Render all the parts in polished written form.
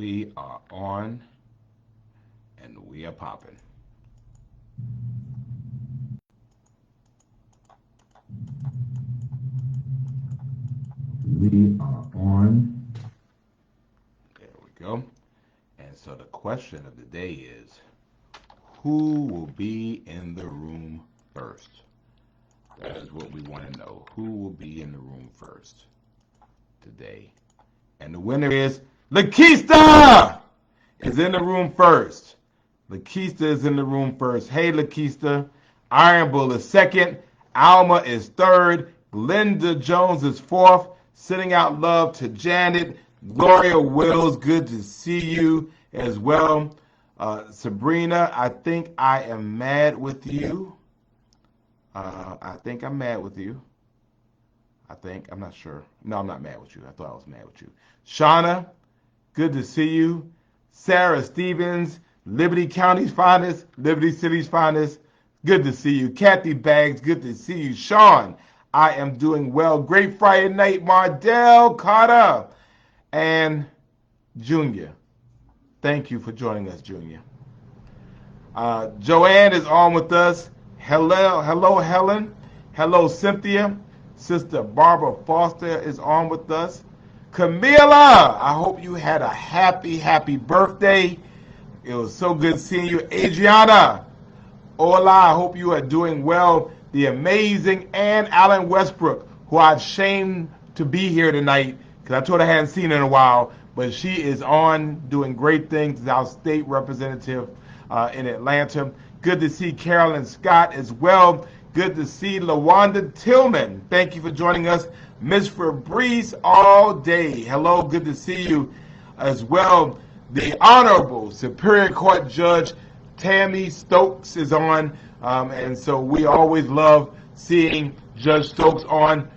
we are on and we are popping. We are on. There we go. And so the question of the day is, who will be in the room first? That is what we want to know. Who will be in the room first today? And the winner is Lakeista is in the room first. Lakeista is in the room first. Hey, Lakeista. Iron Bull is second. Alma is third. Glenda Jones is fourth. Sending out love to Janet. Gloria Wills, good to see you as well. Sabrina, I think I am mad with you. I think I'm mad with you. I'm not sure. No, I'm not mad with you. I thought I was mad with you. Shauna, good to see you. Sarah Stevens, Liberty County's finest, Liberty City's finest, good to see you. Kathy Baggs, good to see you. Sean, I am doing well. Great Friday night, Mardell Carter and Junior. Thank you for joining us, Junior. Joanne is on with us. Hello, Helen. Hello, Cynthia. Sister Barbara Foster is on with us. Camila, I hope you had a happy birthday. It was so good seeing you. Adriana, hola, I hope you are doing well. The amazing Ann Allen Westbrook, who I've shamed to be here tonight because I told her I hadn't seen her in a while, but she is on doing great things as our state representative in Atlanta. Good to see Carolyn Scott as well. Good to see LaWanda Tillman. Thank you for joining us. Miss Fabrice all day. Hello, good to see you as well. The Honorable Superior Court Judge Tammy Stokes is on, and so we always love seeing Judge Stokes on.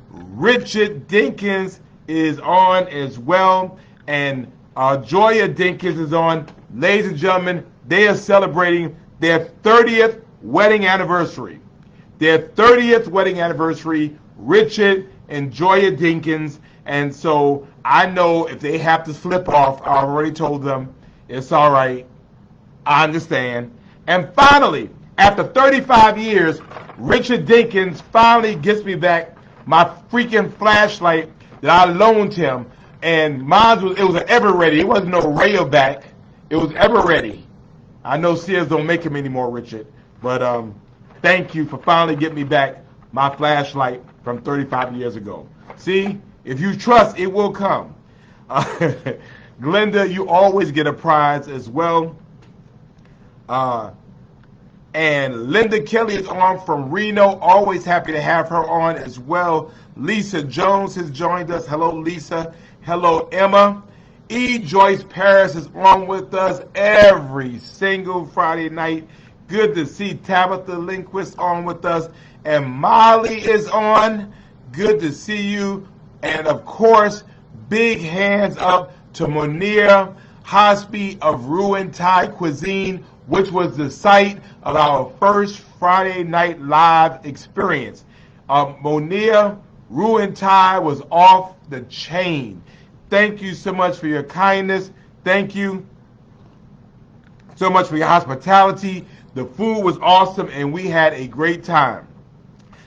Richard Dinkins is on as well, and Joya Dinkins is on. Ladies and gentlemen, they are celebrating their 30th wedding anniversary. Their 30th wedding anniversary, Richard and Joya Dinkins. And so I know if they have to slip off, I already told them, it's all right. I understand. And finally, after 35 years, Richard Dinkins finally gets me back my freaking flashlight that I loaned him. And it was an Everready. It wasn't no Rayovac. It was Everready. I know Sears don't make them anymore, Richard. But thank you for finally getting me back my flashlight from 35 years ago. See, if you trust, it will come. Glenda, you always get a prize as well. And Linda Kelly is on from Reno. Always happy to have her on as well. Lisa Jones has joined us. Hello, Lisa. Hello, Emma. E. Joyce Paris is on with us every single Friday night. Good to see Tabitha Lindquist on with us. And Molly is on. Good to see you. And of course, big hands up to Munir Hospi of Ruin Thai Cuisine, which was the site of our first Friday Night Live experience. Munir Ruin Thai was off the chain. Thank you so much for your kindness. Thank you so much for your hospitality. The food was awesome, and we had a great time.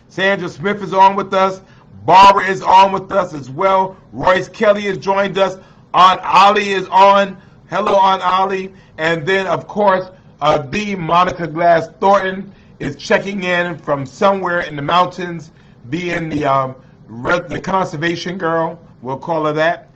Sandra Smith is on with us. Barbara is on with us as well. Royce Kelly has joined us. Aunt Ollie is on. Hello, Aunt Ollie. And then, of course, the Monica Glass Thornton is checking in from somewhere in the mountains, being the conservation girl. We'll call her that.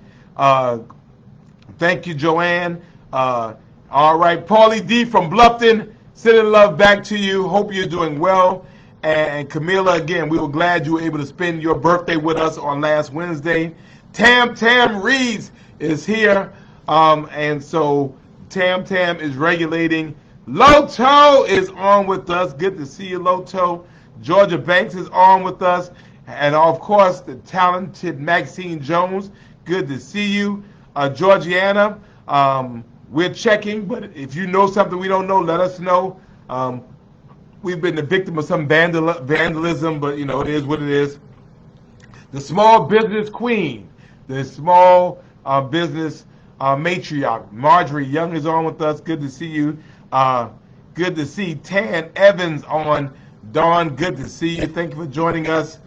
Thank you, Joanne. All right, Paulie D from Bluffton, sending love back to you. Hope you're doing well. And Camila, again, we were glad you were able to spend your birthday with us on last Wednesday. Tam Reeves is here. And so Tam is regulating. Loto is on with us. Good to see you, Loto. Georgia Banks is on with us. And, of course, the talented Maxine Jones. Good to see you. Georgiana, we're checking, but if you know something we don't know, let us know. We've been the victim of some vandalism, but, it is what it is. The small business queen, the small business matriarch. Marjorie Young is on with us. Good to see you. Good to see Tan Evans on. Dawn, good to see you. Thank you for joining us.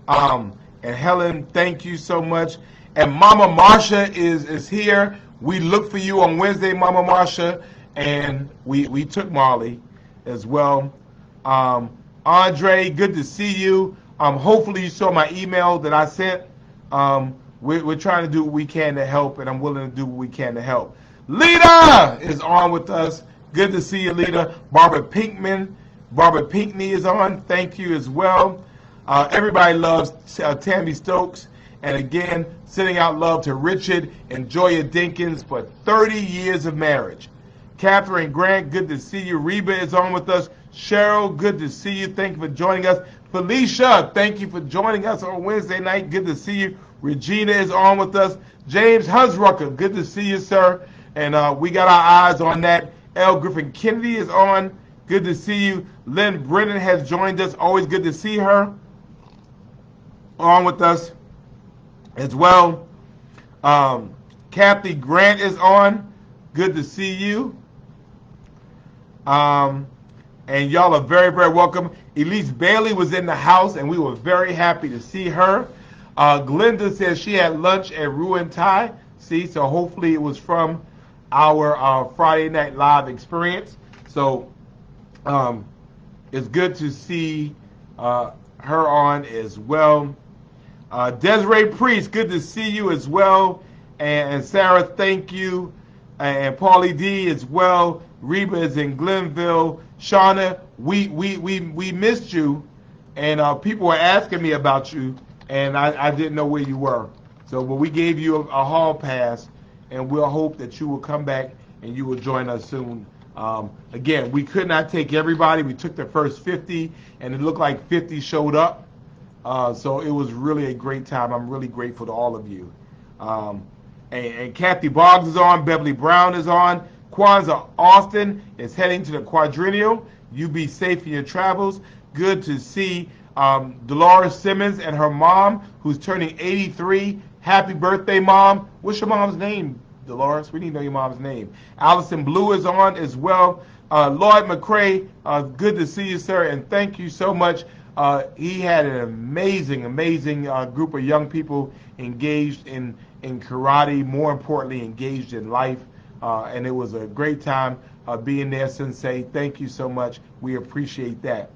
And Helen, thank you so much. And Mama Marsha is here. We looked for you on Wednesday, Mama Marsha, and we took Marley as well. Andre, good to see you. Hopefully you saw my email that I sent. We're trying to do what we can to help, and I'm willing to do what we can to help. Lita is on with us. Good to see you, Lita. Barbara Pinkney is on. Thank you as well. Everybody loves Tammy Stokes. And again, sending out love to Richard and Joya Dinkins for 30 years of marriage. Catherine Grant, good to see you. Reba is on with us. Cheryl, good to see you. Thank you for joining us. Felicia, thank you for joining us on Wednesday night. Good to see you. Regina is on with us. James Hunsrucker, good to see you, sir. And we got our eyes on that. L. Griffin Kennedy is on. Good to see you. Lynn Brennan has joined us. Always good to see her on with us as well. Kathy Grant is on. Good to see you. And y'all are very, very welcome. Elise Bailey was in the house, and we were very happy to see her. Glenda says she had lunch at Ruin Thai. See, so hopefully it was from our Friday Night Live experience. So it's good to see her on as well. Desiree Priest, good to see you as well. And Sarah, thank you. And Paulie D as well. Reba is in Glenville. Shauna, we missed you, and people were asking me about you, and I didn't know where you were. So, but we gave you a hall pass, and we'll hope that you will come back and you will join us soon. Again, we could not take everybody. We took the first 50, and it looked like 50 showed up. So it was really a great time. I'm really grateful to all of you. And Kathy Boggs is on. Beverly Brown is on. Kwanzaa Austin is heading to the quadrennial. You be safe in your travels. Good to see Dolores Simmons and her mom, who's turning 83. Happy birthday, Mom. What's your mom's name, Dolores? We need to know your mom's name. Allison Blue is on as well. Lloyd McCrae, good to see you, sir, and thank you so much. He had an amazing group of young people engaged in karate, more importantly, engaged in life. And it was a great time being there, Sensei. Thank you so much. We appreciate that.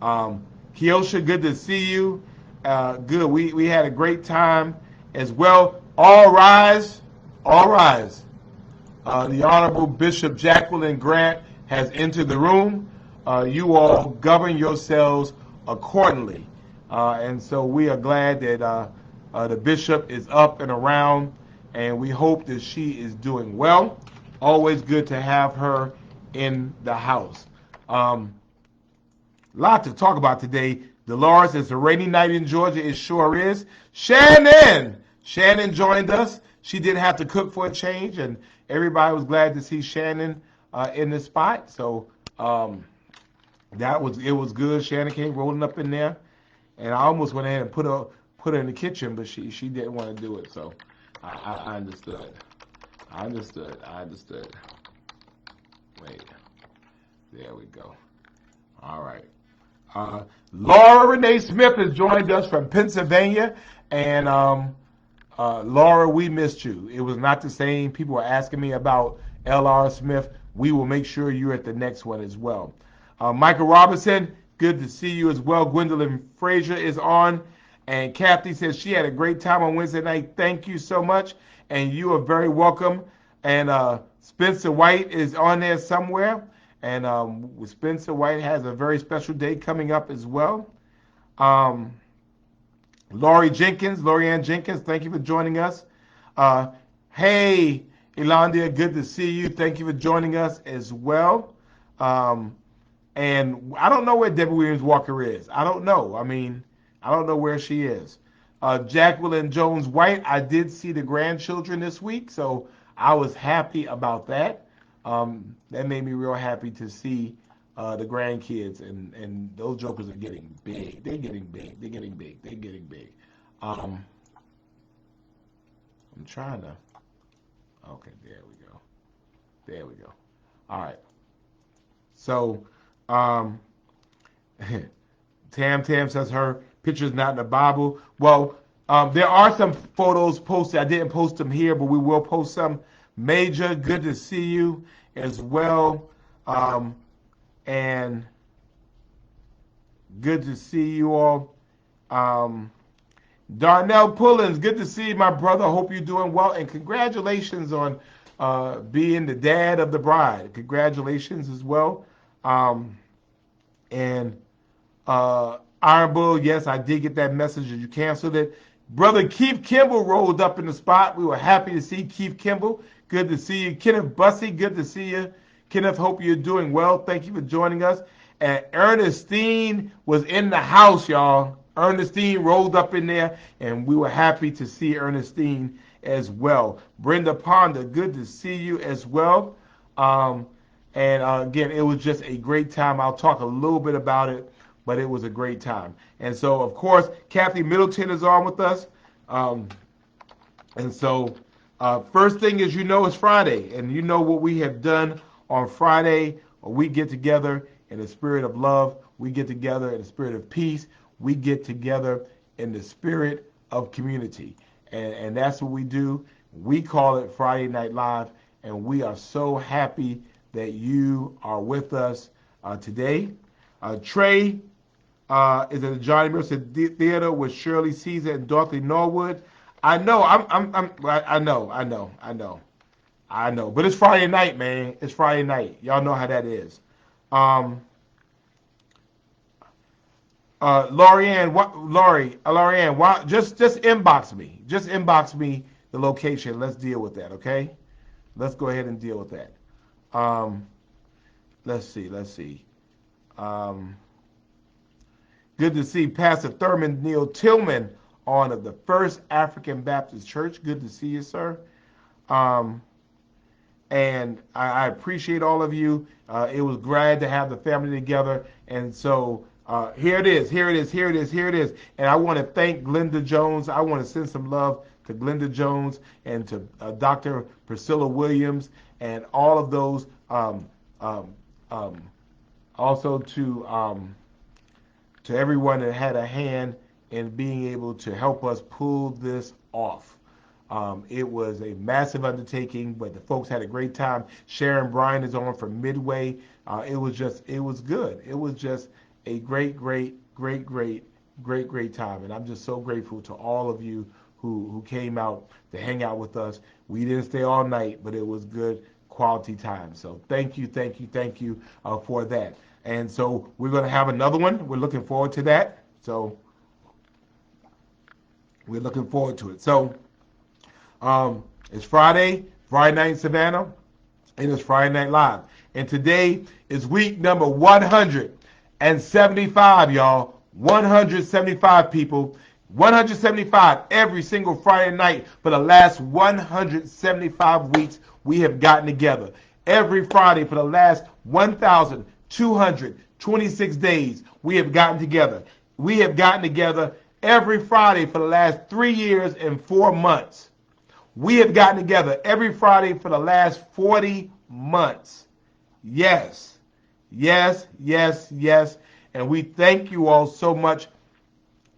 Kyosha, good to see you. Good. We had a great time as well. All rise. All rise. The Honorable Bishop Jacqueline Grant has entered the room. You all govern yourselves accordingly. And so we are glad that the bishop is up and around, and we hope that she is doing well. Always good to have her in the house. Lot to talk about today. Dolores, it's a rainy night in Georgia. It sure is. Shannon joined us. She didn't have to cook for a change, and everybody was glad to see Shannon in the spot. So it was good. Shannon came rolling up in there, and I almost went ahead and put her in the kitchen, but she didn't want to do it. So I understood. I understood. Wait. There we go. All right. Laura Renee Smith has joined us from Pennsylvania. And Laura, we missed you. It was not the same. People were asking me about L.R. Smith. We will make sure you're at the next one as well. Michael Robinson, good to see you as well. Gwendolyn Frazier is on. And Kathy says she had a great time on Wednesday night. Thank you so much. And you are very welcome. And Spencer White is on there somewhere. And Spencer White has a very special day coming up as well. Lorianne Jenkins, thank you for joining us. Hey, Elandia, good to see you. Thank you for joining us as well. And I don't know where Debbie Williams Walker is. I don't know. I don't know where she is. Jacqueline Jones White, I did see the grandchildren this week, so I was happy about that. That made me real happy to see the grandkids, and those jokers are getting big. They're getting big. I'm trying to Okay, there we go. There we go. All right. So, um, Tam says her picture's not in the Bible. Well, there are some photos posted. I didn't post them here, but we will post some. Major, good to see you as well. And good to see you all. Darnell Pullins, good to see you, my brother. Hope you're doing well. And congratulations on being the dad of the bride. Congratulations as well. And Iron Bull, yes, I did get that message that you canceled it. Brother Keith Kimball rolled up in the spot. We were happy to see Keith Kimball. Good to see you. Kenneth Bussey, good to see you. Kenneth, hope you're doing well. Thank you for joining us. And Ernestine was in the house, y'all. Ernestine rolled up in there, and we were happy to see Ernestine as well. Brenda Ponder, good to see you as well. Again, it was just a great time. I'll talk a little bit about it, but it was a great time. And so, of course, Kathy Middleton is on with us. First thing is, it's Friday, and you know what we have done on Friday. We get together in the spirit of love. We get together in the spirit of peace. We get together in the spirit of community. And that's what we do. We call it Friday Night Live, and we are so happy that you are with us today. Trey is at the Johnny Mercer Theater with Shirley Caesar and Dorothy Norwood. I know, I know. But it's Friday night, man. It's Friday night. Y'all know how that is. Lorianne, just inbox me. Just inbox me the location. Let's deal with that, okay? Let's go ahead and deal with that. Let's see. Good to see Pastor Thurman Neal Tillman on of the First African Baptist Church. Good to see you, sir. And I appreciate all of you. It was glad to have the family together. And so here it is. And I want to thank Glenda Jones. I want to send some love to Glenda Jones and to Dr. Priscilla Williams and all of those. Also to everyone that had a hand in being able to help us pull this off. It was a massive undertaking, but the folks had a great time. Sharon Bryan is on from Midway. It was good. It was just a great time. And I'm just so grateful to all of you who came out to hang out with us. We didn't stay all night, but it was good quality time. So thank you for that. And so we're going to have another one. We're looking forward to that. So we're looking forward to it. So it's Friday night in Savannah, and it's Friday Night Live. And today is week number 175, y'all. 175 people. 175 every single Friday night for the last 175 weeks we have gotten together. Every Friday for the last 1,226 days we have gotten together. We have gotten together every Friday for the last 3 years and 4 months. We have gotten together every Friday for the last 40 months. Yes. And we thank you all so much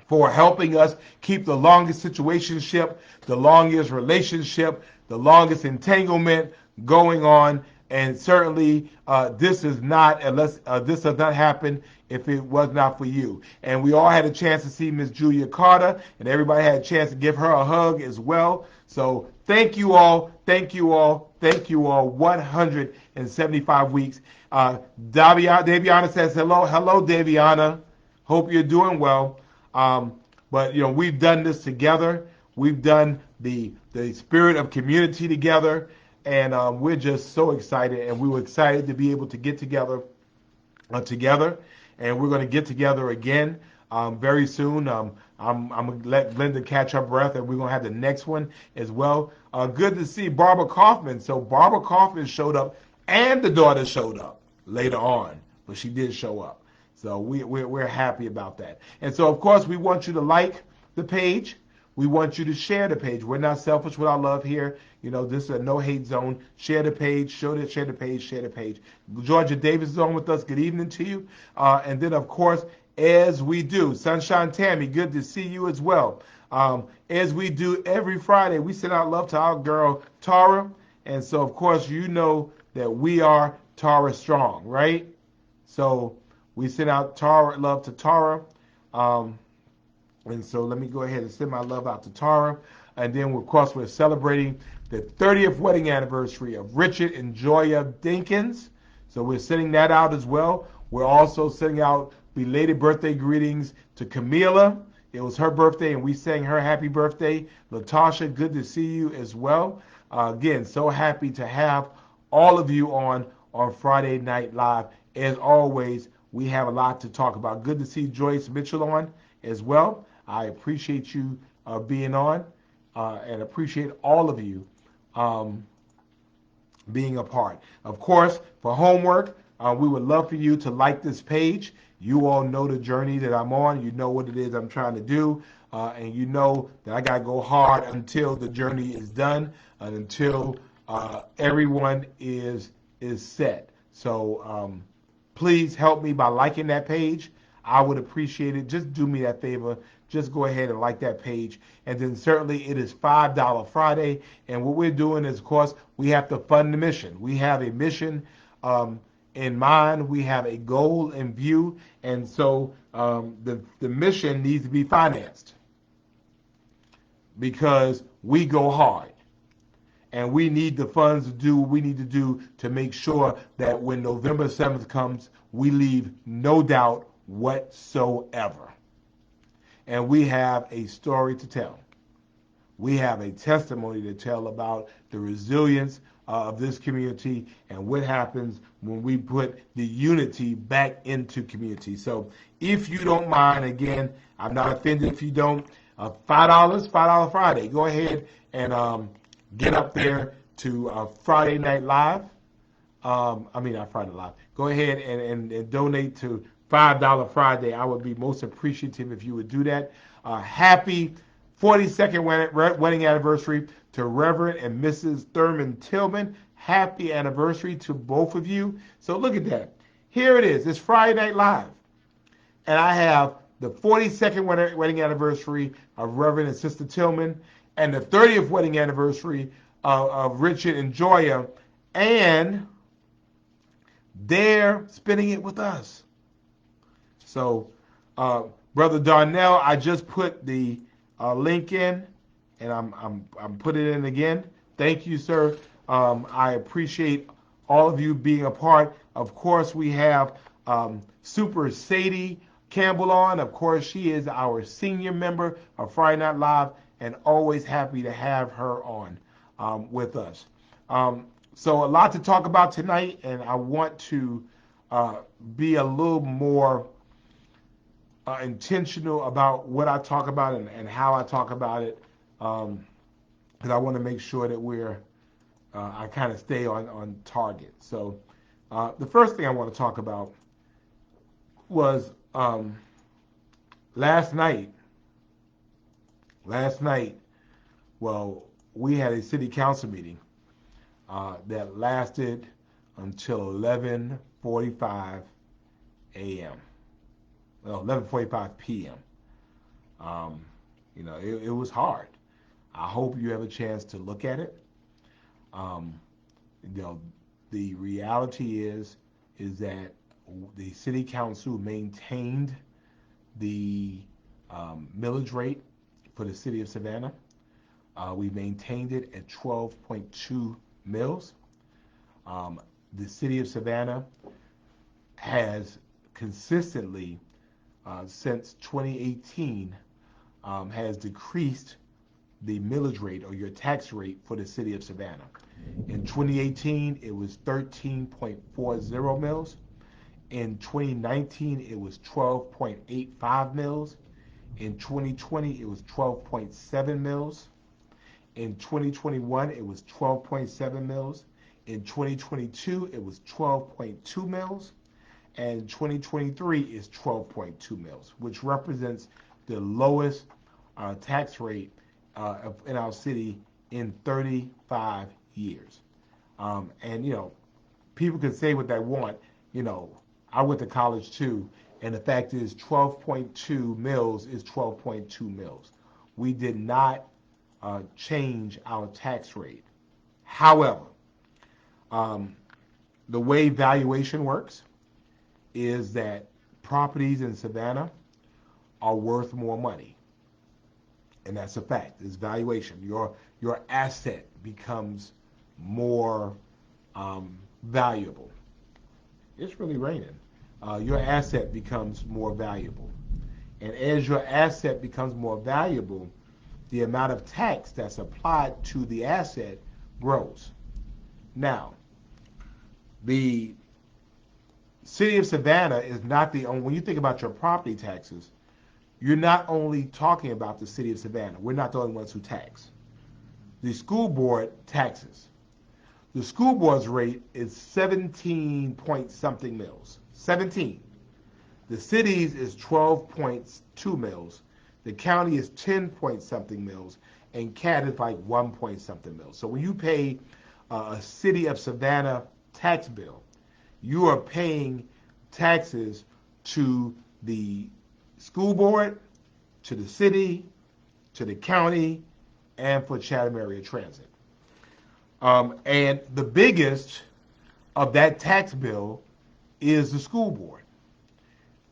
for helping us keep the longest situationship, the longest relationship, the longest entanglement going on. And certainly this does not happen if it was not for you. And we all had a chance to see Miss Julia Carter, and everybody had a chance to give her a hug as well. So thank you all. 175 weeks. Daviana says hello, Daviana. Hope you're doing well. But we've done this together. We've done the spirit of community together, and we're just so excited. And we were excited to be able to get together, and we're going to get together again very soon. I'm going to let Glenda catch her breath, and we're going to have the next one as well. Good to see Barbara Kaufman. So Barbara Kaufman showed up, and the daughter showed up later on, but she did show up. So we're happy about that. And so, of course, we want you to like the page. We want you to share the page. We're not selfish with our love here. This is a no hate zone. Share the page, share the page, share the page. Georgia Davis is on with us. Good evening to you. And then, of course, as we do, Sunshine Tammy, good to see you as well. As we do every Friday, we send out love to our girl, Tara. And so, of course, you know that we are Tara Strong, right? So we send out love to Tara. And so let me go ahead and send my love out to Tara. And then, of course, we're celebrating the 30th wedding anniversary of Richard and Joya Dinkins. So we're sending that out as well. We're also sending out belated birthday greetings to Camila. It was her birthday, and we sang her happy birthday. Latasha, good to see you as well. Again, so happy to have all of you on Friday Night Live. As always, we have a lot to talk about. Good to see Joyce Mitchell on as well. I appreciate you being on and appreciate all of you being a part. Of course, for homework, we would love for you to like this page. You all know the journey that I'm on. You know what it is I'm trying to do. And you know that I got to go hard until the journey is done and until everyone is set. So please help me by liking that page. I would appreciate it. Just do me that favor. Just go ahead and like that page. And then certainly it is $5 Friday. And what we're doing is, of course, we have to fund the mission. We have a mission in mind. We have a goal in view. And so the mission needs to be financed because we go hard. And we need the funds to do what we need to do to make sure that when November 7th comes, we leave no doubt whatsoever. And we have a story to tell. We have a testimony to tell about the resilience of this community and what happens when we put the unity back into community. So if you don't mind, again, I'm not offended if you don't, $5 Friday. Go ahead and get up there to Friday Night Live. Not Friday Live. Go ahead and donate to $5 Friday. I would be most appreciative if you would do that. Happy 42nd wedding anniversary to Reverend and Mrs. Thurman Tillman. Happy anniversary to both of you. So look at that. Here it is. It's Friday Night Live. And I have the 42nd wedding anniversary of Reverend and Sister Tillman and the 30th wedding anniversary of Richard and Joya. And they're spending it with us. So, Brother Darnell, I just put the link in, and I'm putting it in again. Thank you, sir. I appreciate all of you being a part. Of course, we have Super Sadie Campbell on. Of course, she is our senior member of Friday Night Live, and always happy to have her on with us. So a lot to talk about tonight, and I want to be a little more intentional about what I talk about and how I talk about it, because I want to make sure that I kind of stay on target. So the first thing I want to talk about was last night, well, we had a city council meeting that lasted until 11:45 a.m. Well, 11:45 p.m. It was hard. I hope you have a chance to look at it. The reality is that the city council maintained the millage rate for the city of Savannah. We maintained it at 12.2 mills. The city of Savannah has consistently, since 2018, has decreased the millage rate or your tax rate for the city of Savannah. In 2018, it was 13.40 mills. In 2019, it was 12.85 mills. In 2020, it was 12.7 mills. In 2021, it was 12.7 mills. In 2022, it was 12.2 mills. And 2023 is 12.2 mills, which represents the lowest tax rate in our city in 35 years. And, people can say what they want. You know, I went to college too, and the fact is 12.2 mils is 12.2 mils. We did not change our tax rate. However, um, the way valuation works is that properties in Savannah are worth more money. And that's a fact. It's valuation. Your asset becomes more valuable. It's really raining. Your asset becomes more valuable. And as your asset becomes more valuable, the amount of tax that's applied to the asset grows. Now, the city of Savannah is not the only, when you think about your property taxes, you're not only talking about the city of Savannah. We're not the only ones who tax. The school board taxes. The school board's rate is 17 point something mils. 17. The city's is 12.2 mils. The county is 10 point something mils. And CAT is like 1 point something mils. So when you pay a city of Savannah tax bill, you are paying taxes to the school board, to the city, to the county, and for Chatham Area Transit. And the biggest of that tax bill is the school board.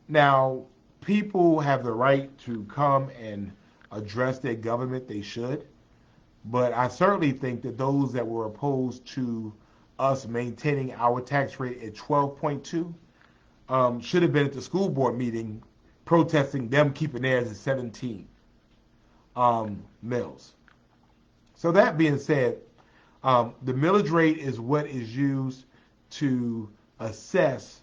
Now, people have the right to come and address their government, they should. But I certainly think that those that were opposed to us maintaining our tax rate at 12.2 should have been at the school board meeting protesting them keeping theirs at 17 mils. So that being said, the millage rate is what is used to assess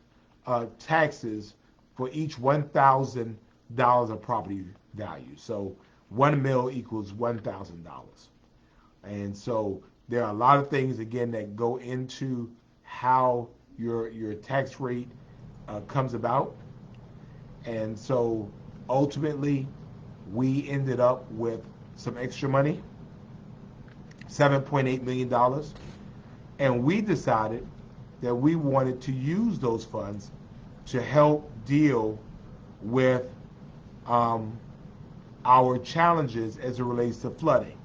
taxes for each $1,000 of property value. So 1 mil equals $1,000. And so there are a lot of things, again, that go into how your tax rate comes about. And so ultimately, we ended up with some extra money, $7.8 million. And we decided that we wanted to use those funds to help deal with our challenges as it relates to flooding.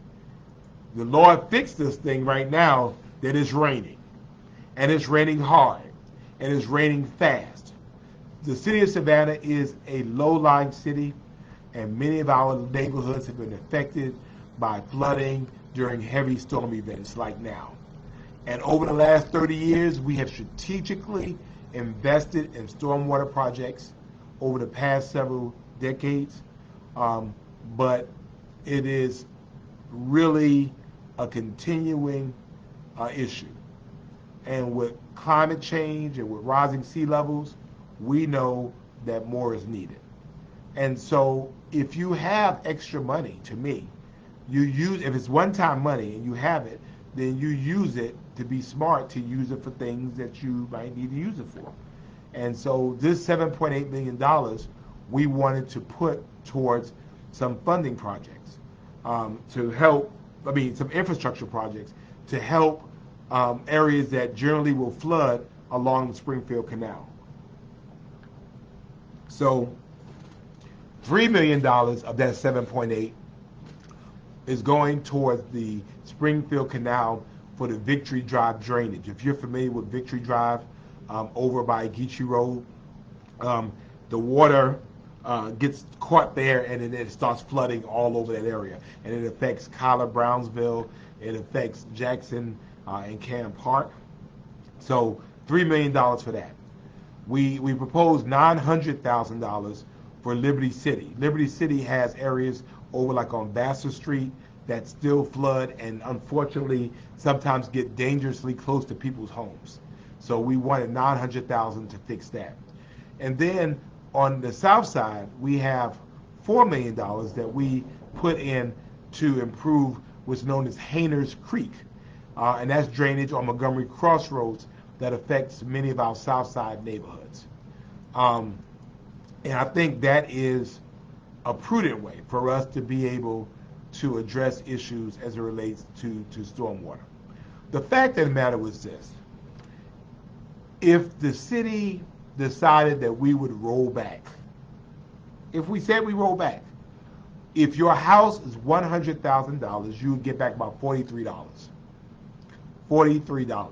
The Lord fixed this thing right now that it's raining. And it's raining hard. And it's raining fast. The city of Savannah is a low-lying city, and many of our neighborhoods have been affected by flooding during heavy storm events like now. And over the last 30 years, we have strategically invested in stormwater projects over the past several decades. But it is really a continuing issue. And with climate change and with rising sea levels, we know that more is needed. And so if you have extra money, to me, if it's one-time money and you have it, then you use it to be smart, to use it for things that you might need to use it for. And so this $7.8 million, we wanted to put towards some funding projects to help, some infrastructure projects to help areas that generally will flood along the Springfield Canal. So $3 million of that 7.8 is going towards the Springfield Canal for the Victory Drive drainage. If you're familiar with Victory Drive over by Geechee Road, the water gets caught there and then it starts flooding all over that area. And it affects Kyler Brownsville, it affects Jackson and Cam Park. So $3 million for that. We proposed $900,000 for Liberty City. Liberty City has areas over like on Vassar Street that still flood and unfortunately sometimes get dangerously close to people's homes. So we wanted $900,000 to fix that. And then on the south side, we have $4 million that we put in to improve what's known as Hayner's Creek. And that's drainage on Montgomery Crossroads that affects many of our south side neighborhoods. And I think that is a prudent way for us to be able to address issues as it relates to stormwater. The fact of the matter was this: if the city decided that we would roll back, if we said we roll back, if your house is $100,000, you would get back about $43. $43.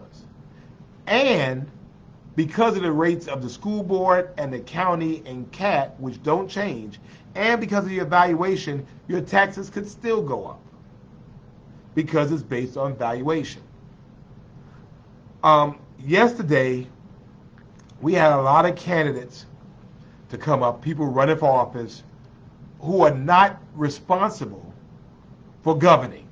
And because of the rates of the school board and the county and CAT, which don't change, and because of the evaluation, your taxes could still go up because it's based on valuation. Yesterday, we had a lot of candidates to come up, people running for office, who are not responsible for governing.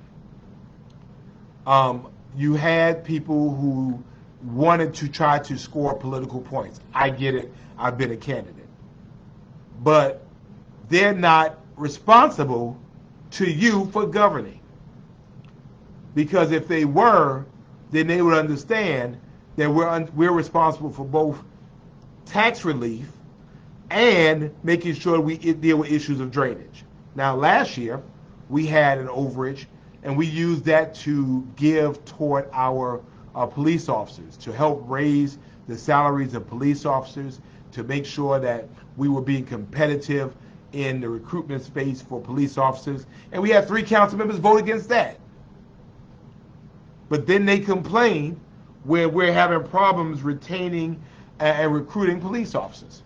You had people who wanted to try to score political points. I get it. I've been a candidate. But they're not responsible to you for governing. Because if they were, then they would understand that we're responsible for both tax relief and making sure we deal with issues of drainage. Now, last year, we had an overage, and we used that to give toward our police officers, to help raise the salaries of police officers, to make sure that we were being competitive in the recruitment space for police officers. And we had 3 council members vote against that. But then they complain where we're having problems retaining and recruiting police officers.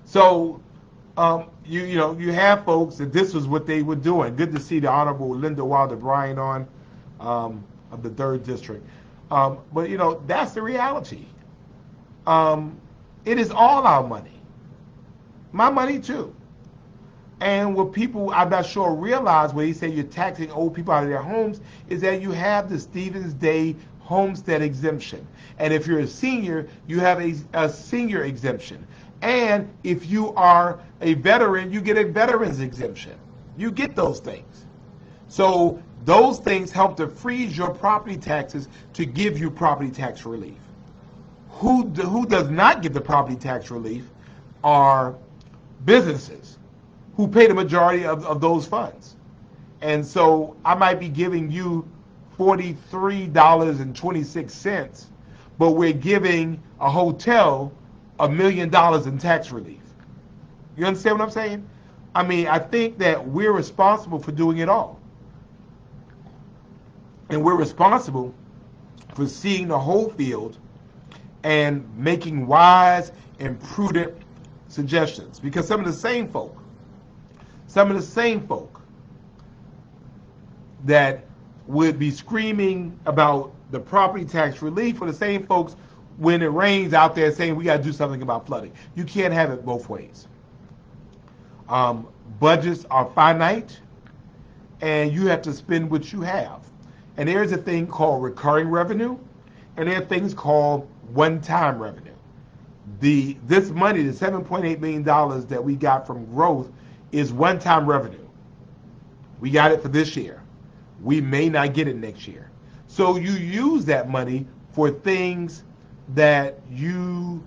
So, you have folks that this was what they were doing. Good to see the Honorable Linda Wilder Bryan on of the 3rd District. But, that's the reality. It is all our money. My money, too. And what people, I'm not sure, realize when he said you're taxing old people out of their homes is that you have the Stevens Day homestead exemption. And if you're a senior, you have a senior exemption. And if you are a veteran, you get a veteran's exemption. You get those things. So those things help to freeze your property taxes to give you property tax relief. Who does not get the property tax relief are businesses who pay the majority of those funds. And so I might be giving you $43.26, but we're giving a hotel $1 million in tax relief. You understand what I'm saying? I mean, I think that we're responsible for doing it all. And we're responsible for seeing the whole field and making wise and prudent suggestions. Because some of the same folk that would be screaming about the property tax relief are the same folks when it rains out there saying we got to do something about flooding. You can't have it both ways. Budgets are finite, and you have to spend what you have. And there's a thing called recurring revenue, and there are things called one-time revenue. This money, the $7.8 million that we got from growth, is one-time revenue. We got it for this year. We may not get it next year. So you use that money for things that you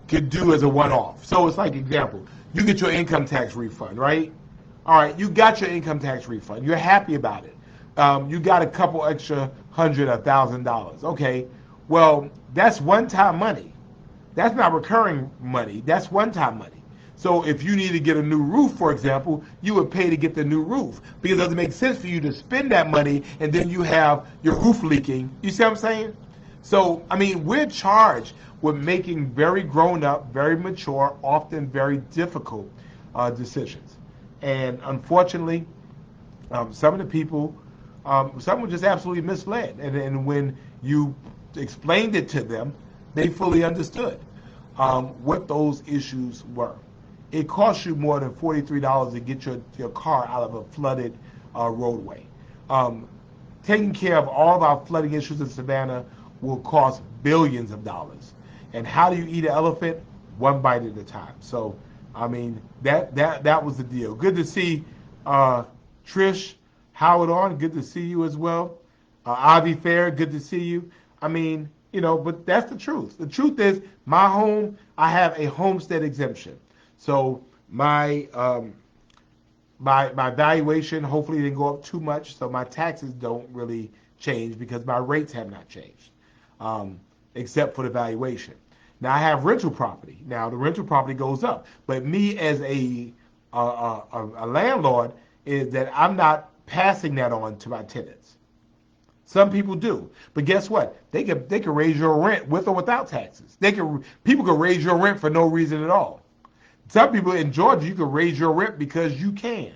could do as a one-off. So it's like, example, you get your income tax refund, right? All right, you got your income tax refund. You're happy about it. You got a couple extra $100 or $1,000. Okay, well, that's one-time money. That's not recurring money. That's one-time money. So if you need to get a new roof, for example, you would pay to get the new roof because it doesn't make sense for you to spend that money and then you have your roof leaking. You see what I'm saying? So, I mean, we're charged with making very grown-up, very mature, often very difficult decisions. And unfortunately, some of the people, some were just absolutely misled. And when you explained it to them, they fully understood what those issues were. It costs you more than $43 to get your car out of a flooded roadway. Taking care of all of our flooding issues in Savannah will cost billions of dollars. And how do you eat an elephant? One bite at a time. So, I mean, that was the deal. Good to see Trish Howard on. Good to see you as well. Avi Fair, good to see you. I mean, but that's the truth. The truth is, my home, I have a homestead exemption. So my my valuation hopefully didn't go up too much, so my taxes don't really change because my rates have not changed, um, except for the valuation. Now I have rental property. Now the rental property goes up, but me as a landlord is that I'm not passing that on to my tenants. Some people do, but guess what? They can raise your rent with or without taxes. People can raise your rent for no reason at all. Some people in Georgia, you can raise your rent because you can.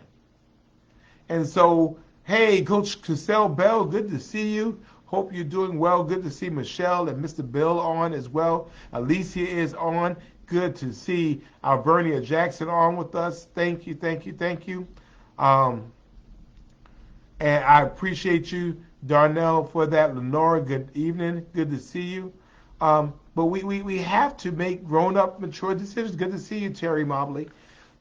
And so, hey, Coach Cassell Bell, good to see you. Hope you're doing well. Good to see Michelle and Mr. Bill on as well. Alicia is on. Good to see Alvernia Jackson on with us. Thank you, thank you, thank you. Um, and I appreciate you, Darnell, for that. Lenora, good evening. Good to see you. But we have to make grown-up, mature decisions. Good to see you, Terry Mobley.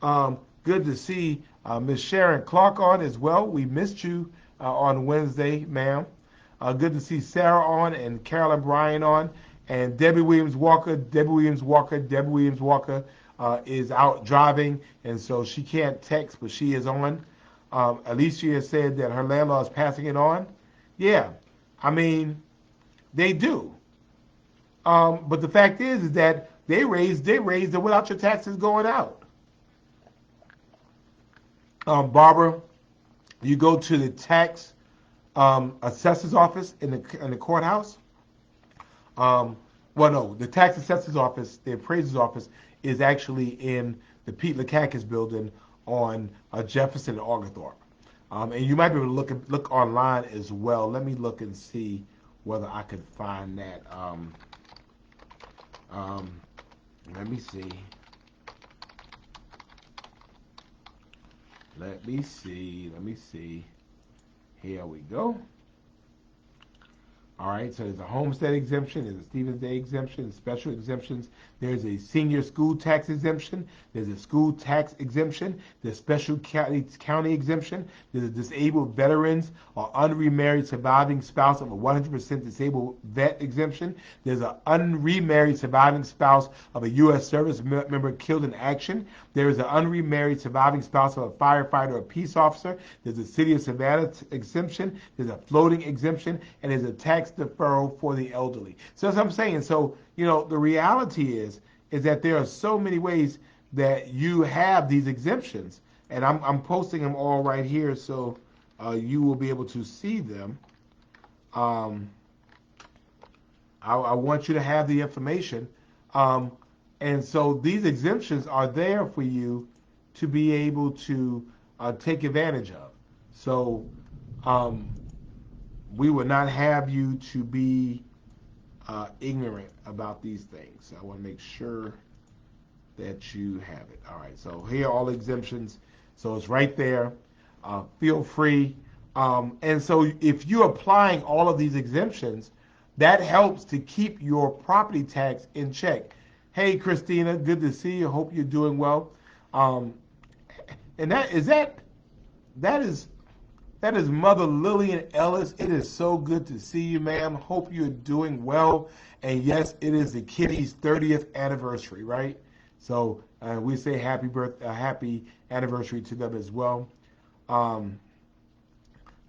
Good to see Miss Sharon Clark on as well. We missed you on Wednesday, ma'am. Good to see Sarah on and Carolyn Bryan on. And Debbie Williams Walker. Debbie Williams Walker is out driving, and so she can't text, but she is on. Alicia said that her landlord is passing it on. Yeah, I mean, they do. But the fact is that they raised it without your taxes going out. Barbara, you go to the tax assessor's office in the courthouse. Well, no, the tax assessor's office, the appraiser's office, is actually in the Pete Lukakis building on Jefferson and Oglethorpe. And you might be able to look online as well. Let me look and see whether I could find that. Let me see. Let me see. Here we go. All right, so there's a homestead exemption, there's a Stevens Day exemption, special exemptions. There's a senior school tax exemption. There's a school tax exemption. There's special county exemption. There's a disabled veterans or unremarried surviving spouse of a 100% disabled vet exemption. There's an unremarried surviving spouse of a U.S. service member killed in action. There is an unremarried surviving spouse of a firefighter or peace officer. There's a city of Savannah exemption. There's a floating exemption, and there's a tax deferral for the elderly. So that's what I'm saying. So, the reality is that there are so many ways that you have these exemptions, and I'm posting them all right here, so you will be able to see them. I want you to have the information, and so these exemptions are there for you to be able to take advantage of. So we would not have you to be ignorant about these things. I want to make sure that you have it. All right, so here are all exemptions. So it's right there. Feel free. And so if you're applying all of these exemptions, that helps to keep your property tax in check. Hey, Christina, good to see you. Hope you're doing well. And that is Mother Lillian Ellis. It is so good to see you, ma'am. Hope you're doing well. And yes, it is the kitty's 30th anniversary, right? So we say happy anniversary to them as well.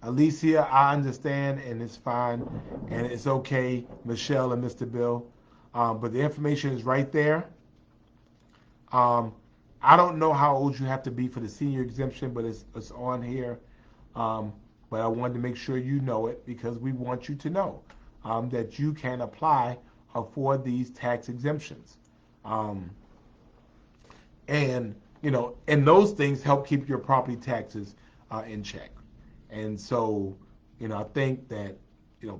Alicia, I understand, and it's fine, and it's okay. Michelle and Mr. Bill, but the information is right there. I don't know how old you have to be for the senior exemption, but it's on here. But I wanted to make sure you know it because we want you to know that you can apply for these tax exemptions. And those things help keep your property taxes in check. And so, I think that,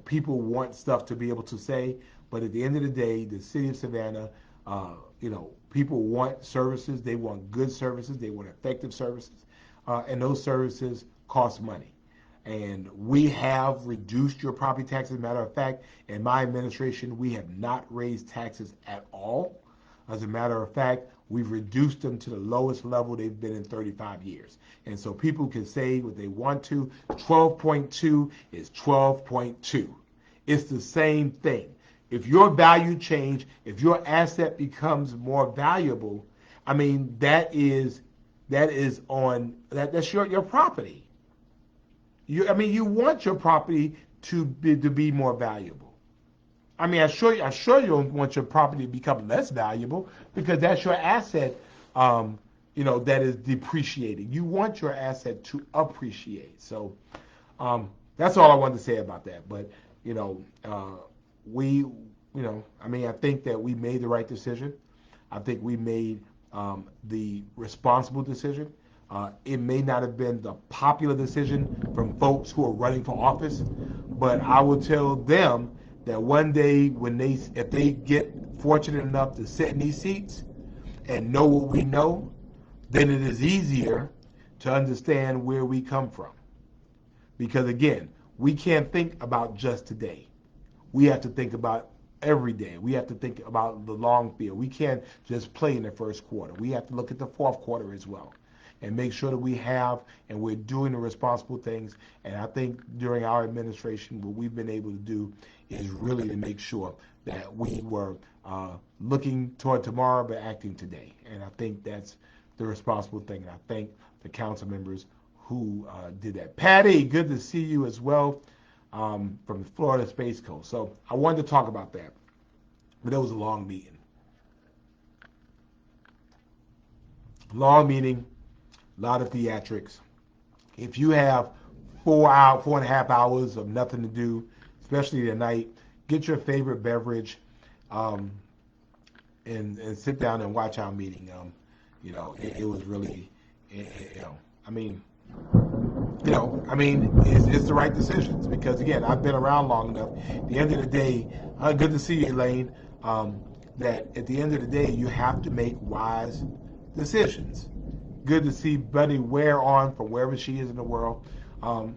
people want stuff to be able to say, but at the end of the day, the city of Savannah, people want services. They want good services. They want effective services. And those services cost money. And we have reduced your property taxes. As a matter of fact, in my administration, we have not raised taxes at all. As a matter of fact, we've reduced them to the lowest level they've been in 35 years. And so people can say what they want to. 12.2 is 12.2. It's the same thing. If your value change, if your asset becomes more valuable, that is that is that's your property. You want your property to be more valuable. I mean, I sure you don't want your property to become less valuable because that's your asset, that is depreciating. You want your asset to appreciate. So that's all I wanted to say about that. But you know, we, I think that we made the right decision. I think we made the responsible decision. It may not have been the popular decision from folks who are running for office, but I will tell them that one day if they get fortunate enough to sit in these seats and know what we know, then it is easier to understand where we come from. Because again, we can't think about just today. We have to think about every day. We have to think about the long field. We can't just play in the first quarter. We have to look at the fourth quarter as well and make sure that we're doing the responsible things. And I think during our administration, what we've been able to do is really to make sure that we were looking toward tomorrow but acting today. And I think that's the responsible thing. And I thank the council members who did that. Patty, good to see you as well from the Florida Space Coast. So I wanted to talk about that. But it was a long meeting. Long meeting, a lot of theatrics. If you have 4.5 hours of nothing to do, especially tonight, get your favorite beverage and sit down and watch our meeting. It was really, it's the right decisions because again, I've been around long enough. At the end of the day, good to see you, Elaine. That at the end of the day, you have to make wise decisions. Good to see Buddy Ware on from wherever she is in the world.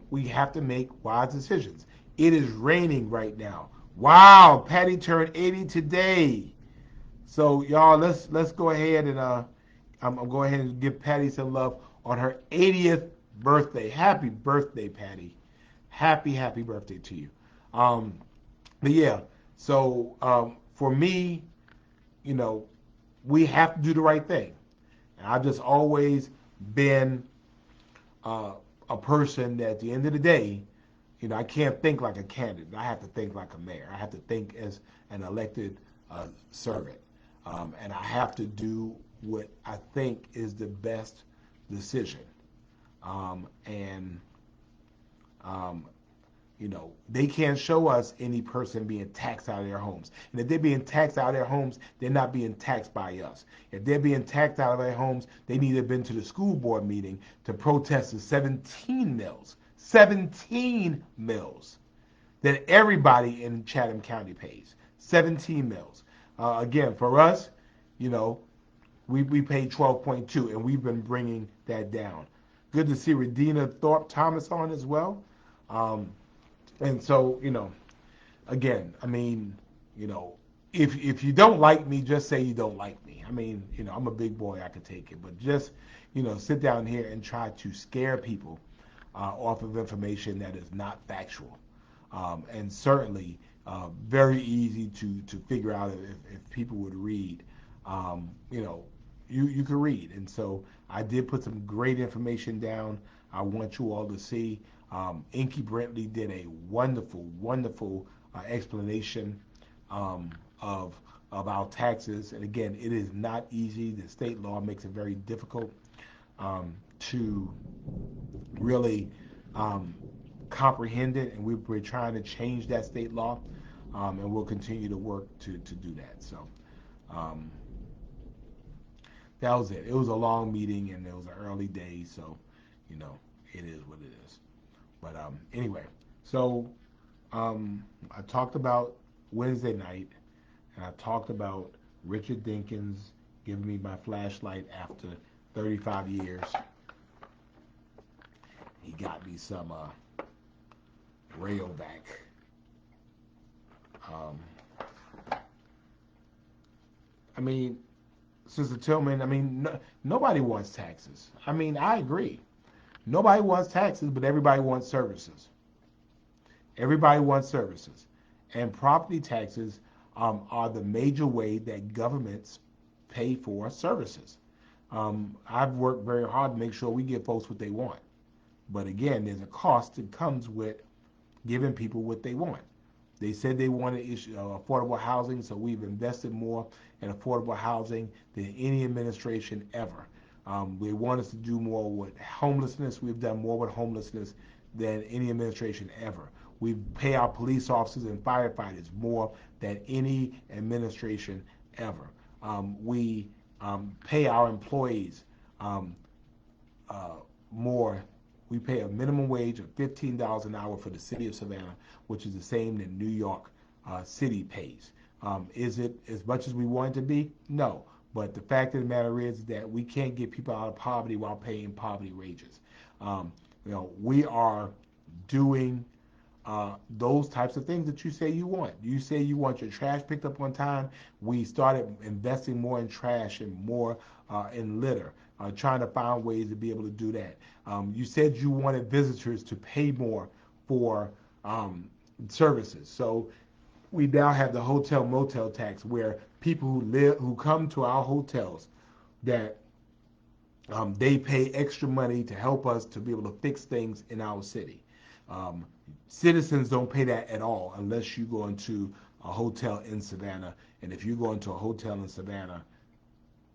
We have to make wise decisions. It is raining right now. Wow, Patty turned 80 today. So y'all, let's go ahead and I'm gonna go ahead and give Patty some love on her 80th birthday. Happy birthday, Patty. Happy birthday to you. But yeah, so for me, we have to do the right thing. And I've just always been a person that at the end of the day, I can't think like a candidate. I have to think like a mayor. I have to think as an elected servant. And I have to do what I think is the best decision. They can't show us any person being taxed out of their homes. And if they're being taxed out of their homes, they're not being taxed by us. If they're being taxed out of their homes, they need to have been to the school board meeting to protest the 17 mills that everybody in Chatham County pays. 17 mills. Again, for us, we pay 12.2, and we've been bringing that down. Good to see Redina Thorpe Thomas on as well. And so, again, if you don't like me, just say you don't like me. I'm a big boy, I could take it. But just, sit down here and try to scare people off of information that is not factual. And certainly very easy to figure out if people would read. You can read. And so I did put some great information down. I want you all to see. Inky Brentley did a wonderful explanation of our taxes. And again, it is not easy. The state law makes it very difficult to really comprehend it. And we're trying to change that state law. And we'll continue to work to do that. So that was it. It was a long meeting and it was an early day. So, it is what it is. But anyway, so I talked about Wednesday night, and I talked about Richard Dinkins giving me my flashlight after 35 years. He got me some Rayovac. Sister Tillman, nobody wants taxes. I agree. Nobody wants taxes, but everybody wants services. Everybody wants services. And property taxes are the major way that governments pay for services. I've worked very hard to make sure we give folks what they want. But again, there's a cost that comes with giving people what they want. They said they wanted affordable housing, so we've invested more in affordable housing than any administration ever. They want us to do more with homelessness. We've done more with homelessness than any administration ever. We pay our police officers and firefighters more than any administration ever. We pay our employees um, more. We pay a minimum wage of $15 an hour for the city of Savannah, which is the same that New York City pays. Is it as much as we want it to be? No. But the fact of the matter is that we can't get people out of poverty while paying poverty wages. We are doing those types of things that you say you want. You say you want your trash picked up on time. We started investing more in trash and more in litter, trying to find ways to be able to do that. You said you wanted visitors to pay more for services. So we now have the hotel motel tax where people who come to our hotels that they pay extra money to help us to be able to fix things in our city. Um, Citizens don't pay that at all unless you go into a hotel in Savannah. And if you go into a hotel in Savannah,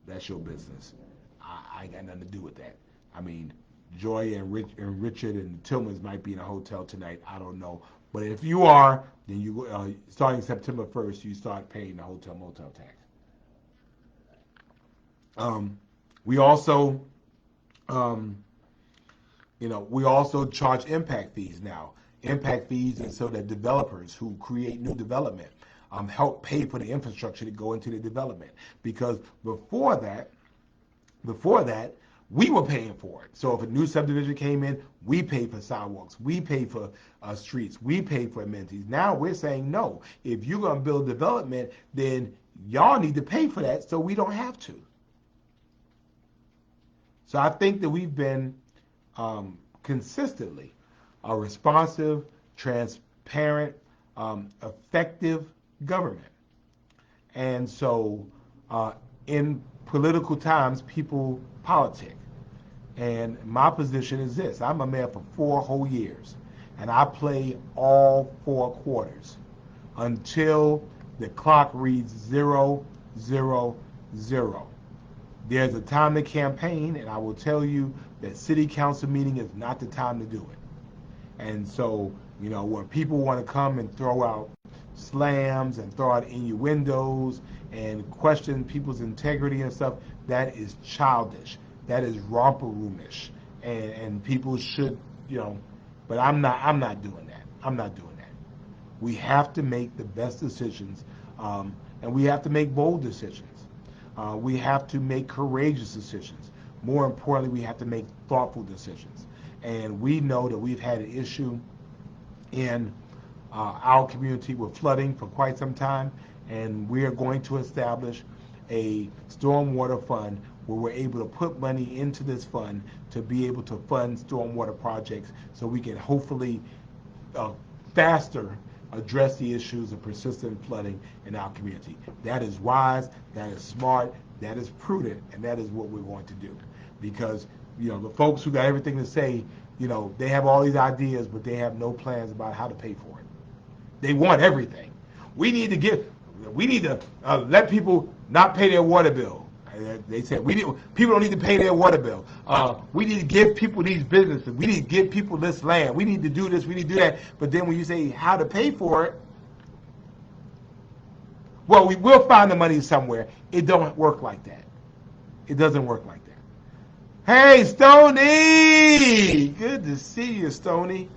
that's your business. I ain't got nothing to do with that. I mean, Joy and Richard and the Tillmans might be in a hotel tonight. I don't know. But if you are, then you starting September 1st, you start paying the hotel motel tax. We also, um, we also charge impact fees now. Impact fees is so that developers who create new development help pay for the infrastructure to go into the development. Because before that, we were paying for it. So if a new subdivision came in, we pay for sidewalks, we pay for streets, we pay for amenities. Now we're saying no. If you're going to build development, then y'all need to pay for that so we don't have to. So I think that we've been consistently a responsive, transparent, effective government. And so in political times, people politic. And my position is this. I'm a mayor for 4 whole years. And I play all 4 quarters until the clock reads 0, 0, 0. There's a time to campaign, and I will tell you that city council meeting is not the time to do it. And so, when people want to come and throw out slams and throw out innuendos and question people's integrity and stuff, that is childish. That is romper roomish. And people should, but I'm not doing that. I'm not doing that. We have to make the best decisions, and we have to make bold decisions. We have to make courageous decisions. More importantly, we have to make thoughtful decisions. And we know that we've had an issue in our community with flooding for quite some time, and we are going to establish a stormwater fund where we're able to put money into this fund to be able to fund stormwater projects so we can hopefully faster address the issues of persistent flooding in our community. That is wise, that is smart, that is prudent, and that is what we're going to do. Because, the folks who got everything to say, they have all these ideas, but they have no plans about how to pay for it. They want everything. We need to let people not pay their water bill. They said people don't need to pay their water bill. We need to give people these businesses. We need to give people this land. We need to do this. We need to do that. But then when you say how to pay for it, well, we will find the money somewhere. It don't work like that. It doesn't work like that. Hey, Stony! Good to see you, Stony.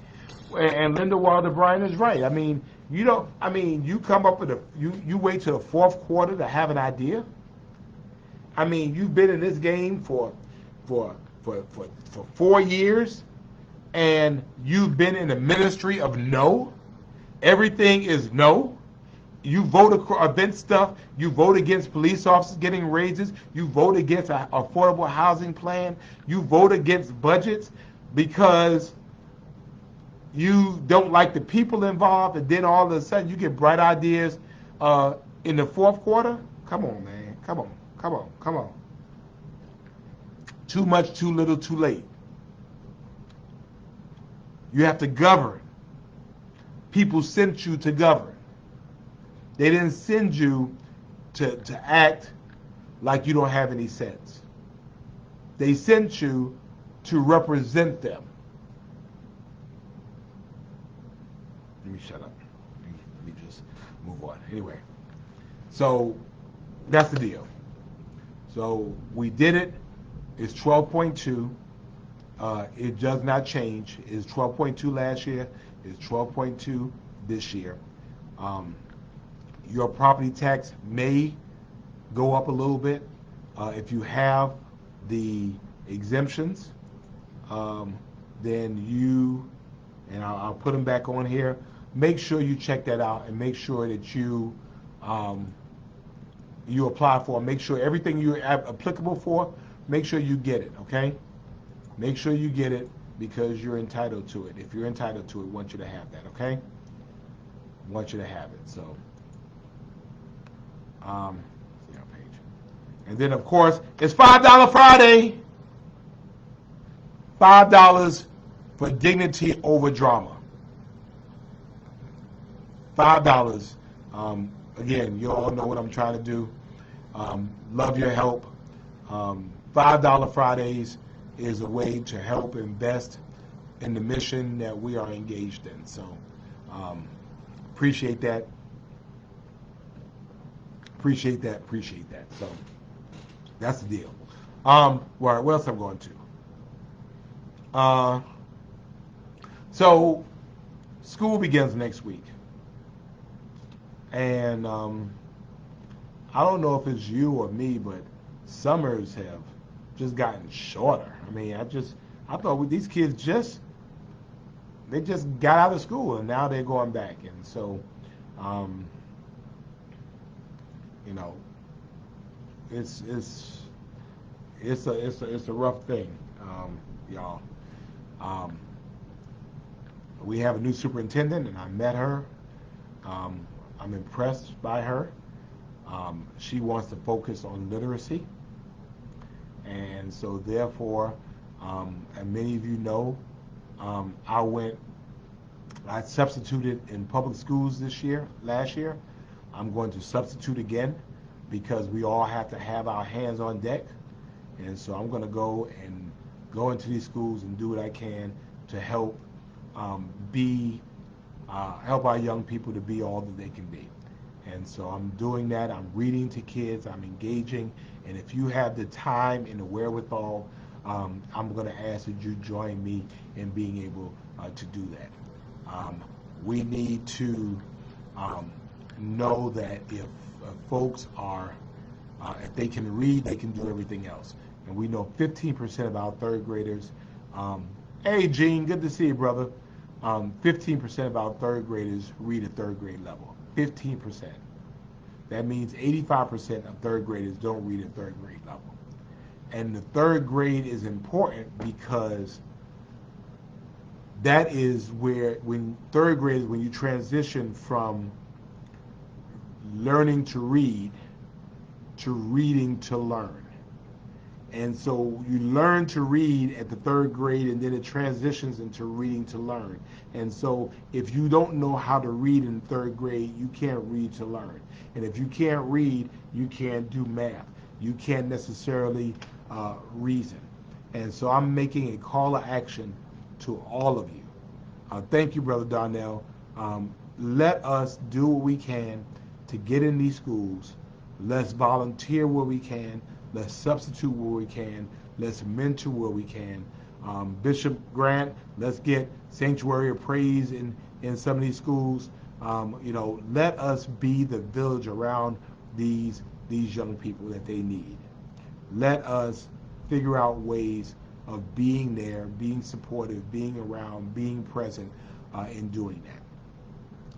And Linda Wilder Bryan is right. I mean, you come up with you wait till the 4th quarter to have an idea. I mean, you've been in this game for 4 years, and you've been in the ministry of no. Everything is no. You vote against stuff. You vote against police officers getting raises. You vote against an affordable housing plan. You vote against budgets because you don't like the people involved, and then all of a sudden you get bright ideas in the 4th quarter. Come on, man. Come on. Too much, too little, too late. You have to govern. People sent you to govern. They didn't send you to act like you don't have any sense. They sent you to represent them. Let me shut up. Let me just move on. Anyway, so that's the deal. So we did it. It's 12.2. It does not change. It's 12.2 last year. It's 12.2 this year. Your property tax may go up a little bit if you have the exemptions. Then you, and I'll put them back on here. Make sure you check that out and make sure that you apply for. Make sure everything you're applicable for. Make sure you get it. Okay. Make sure you get it because you're entitled to it. If you're entitled to it, I want you to have that. Okay. I want you to have it. So. Page. And then of course it's $5 Friday. $5 for dignity over drama. $5. Again, you all know what I'm trying to do. Love your help. $5 Fridays is a way to help invest in the mission that we are engaged in. So appreciate that. Appreciate that. So that's the deal. What else I'm going to? So school begins next week. And I don't know if it's you or me, but summers have just gotten shorter. I mean, I thought these kids they just got out of school and now they're going back. And so, it's a rough thing, y'all. We have a new superintendent, and I met her. I'm impressed by her. She wants to focus on literacy, and so therefore, and many of you know, I substituted in public schools last year. I'm going to substitute again because we all have to have our hands on deck, and so I'm going to go into these schools and do what I can to help help our young people to be all that they can be. And so I'm doing that. I'm reading to kids. I'm engaging. And if you have the time and the wherewithal, I'm going to ask that you join me in being able to do that. We need to know that if folks if they can read, they can do everything else. And we know 15% of our third graders, hey Gene, good to see you, brother. 15% of our third graders read at third grade level. 15%. That means 85% of third graders don't read at third grade level. And the third grade is important because that is when you transition from learning to read to reading to learn. And so you learn to read at the third grade, and then it transitions into reading to learn. And so if you don't know how to read in third grade, you can't read to learn. And if you can't read, you can't do math. You can't necessarily reason. And so I'm making a call to action to all of you. Thank you, Brother Darnell. Let us do what we can to get in these schools. Let's volunteer where we can. Let's substitute where we can. Let's mentor where we can. Bishop Grant, let's get Sanctuary of Praise in some of these schools. Let us be the village around these young people that they need. Let us figure out ways of being there, being supportive, being around, being present in doing that.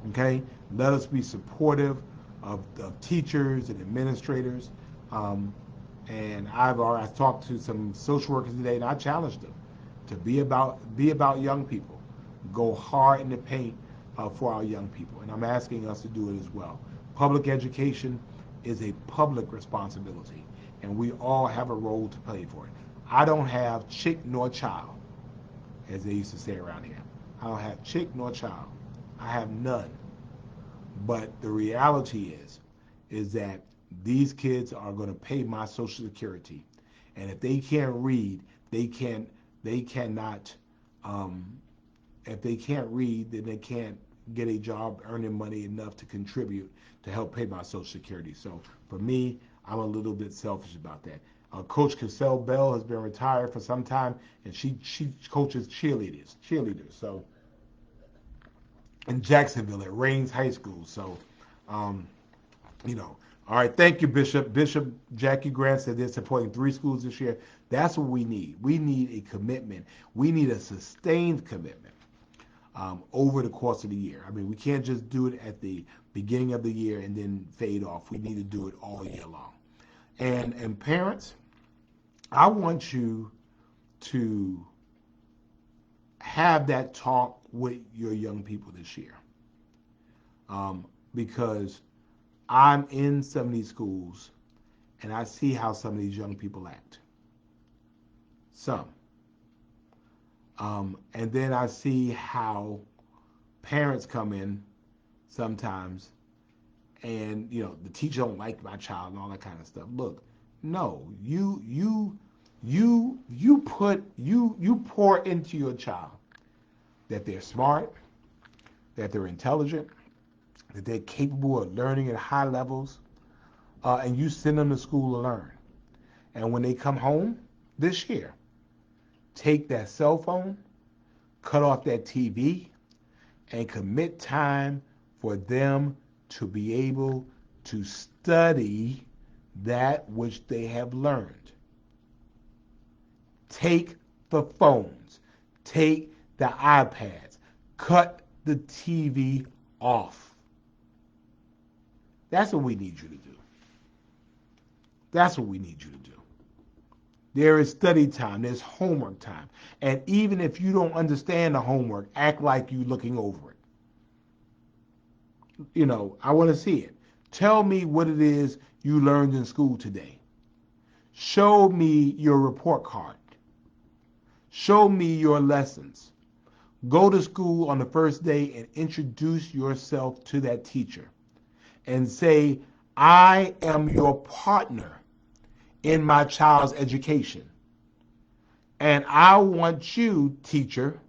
Okay? Let us be supportive of teachers and administrators. And I've talked to some social workers today, and I challenged them to be about young people, go hard in the paint for our young people, and I'm asking us to do it as well. Public education is a public responsibility, and we all have a role to play for it. I don't have chick nor child, as they used to say around here. I don't have chick nor child. I have none. But the reality is that these kids are going to pay my Social Security, and if they can't read, they cannot. If they can't read, then they can't get a job earning money enough to contribute to help pay my Social Security. So for me, I'm a little bit selfish about that. Coach Cassell Bell has been retired for some time, and she coaches cheerleaders. So in Jacksonville at Rains High School. So, um, you know, all right. Thank you, Bishop. Bishop Jackie Grant said they're supporting 3 schools this year. That's what we need. We need a commitment. We need a sustained commitment over the course of the year. I mean, we can't just do it at the beginning of the year and then fade off. We need to do it all year long. And parents, I want you to have that talk with your young people this year, because I'm in some of these schools and I see how some of these young people act. Some. And then I see how parents come in sometimes and, you know, the teacher don't like my child and all that kind of stuff. Look, no, you pour into your child that they're smart, that they're intelligent, that they're capable of learning at high levels, and you send them to school to learn. And when they come home this year, take that cell phone, cut off that TV, and commit time for them to be able to study that which they have learned. Take the phones, take the iPads, cut the TV off. That's what we need you to do. That's what we need you to do. There is study time, there's homework time. And even if you don't understand the homework, act like you're looking over it. You know, I want to see it. Tell me what it is you learned in school today. Show me your report card. Show me your lessons. Go to school on the first day and introduce yourself to that teacher and say, I am your partner in my child's education. And I want you, teacher,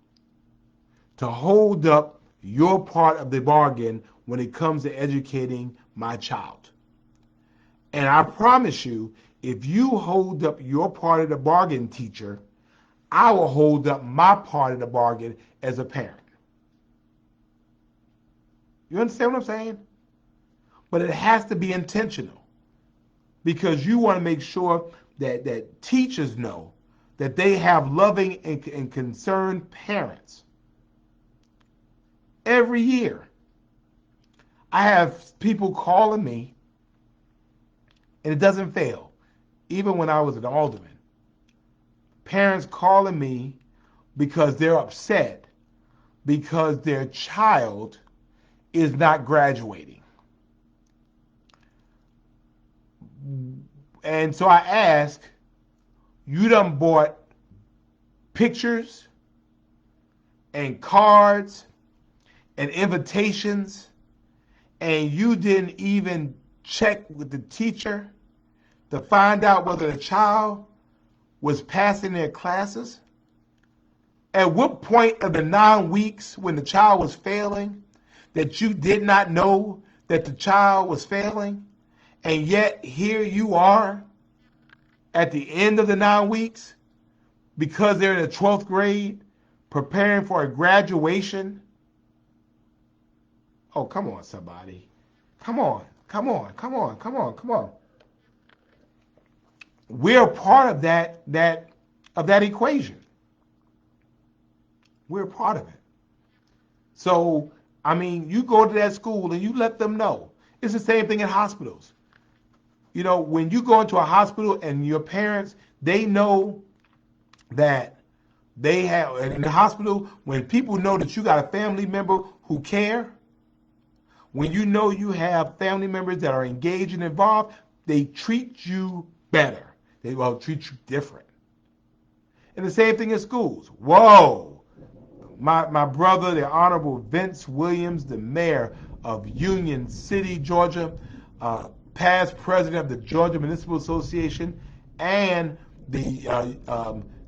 to hold up your part of the bargain when it comes to educating my child. And I promise you, if you hold up your part of the bargain, teacher, I will hold up my part of the bargain as a parent. You understand what I'm saying? But it has to be intentional, because you want to make sure that teachers know that they have loving and concerned parents. Every year, I have people calling me, and it doesn't fail, even when I was an alderman. Parents calling me because they're upset because their child is not graduating. And so I ask, you done bought pictures and cards and invitations, and you didn't even check with the teacher to find out whether the child was passing their classes? At what point of the 9 weeks when the child was failing that you did not know that the child was failing? And yet here you are at the end of the 9 weeks because they're in the 12th grade preparing for a graduation. Oh, come on, somebody. Come on. We're part of that equation. We're part of it. So, I mean, you go to that school and you let them know. It's the same thing in hospitals. You know, when you go into a hospital and your parents, they know that they have, in the hospital, when people know that you got a family member who care, when you know you have family members that are engaged and involved, they treat you better. They will treat you different. And the same thing in schools. Whoa! My brother, the Honorable Vince Williams, the mayor of Union City, Georgia, past president of the Georgia Municipal Association, and the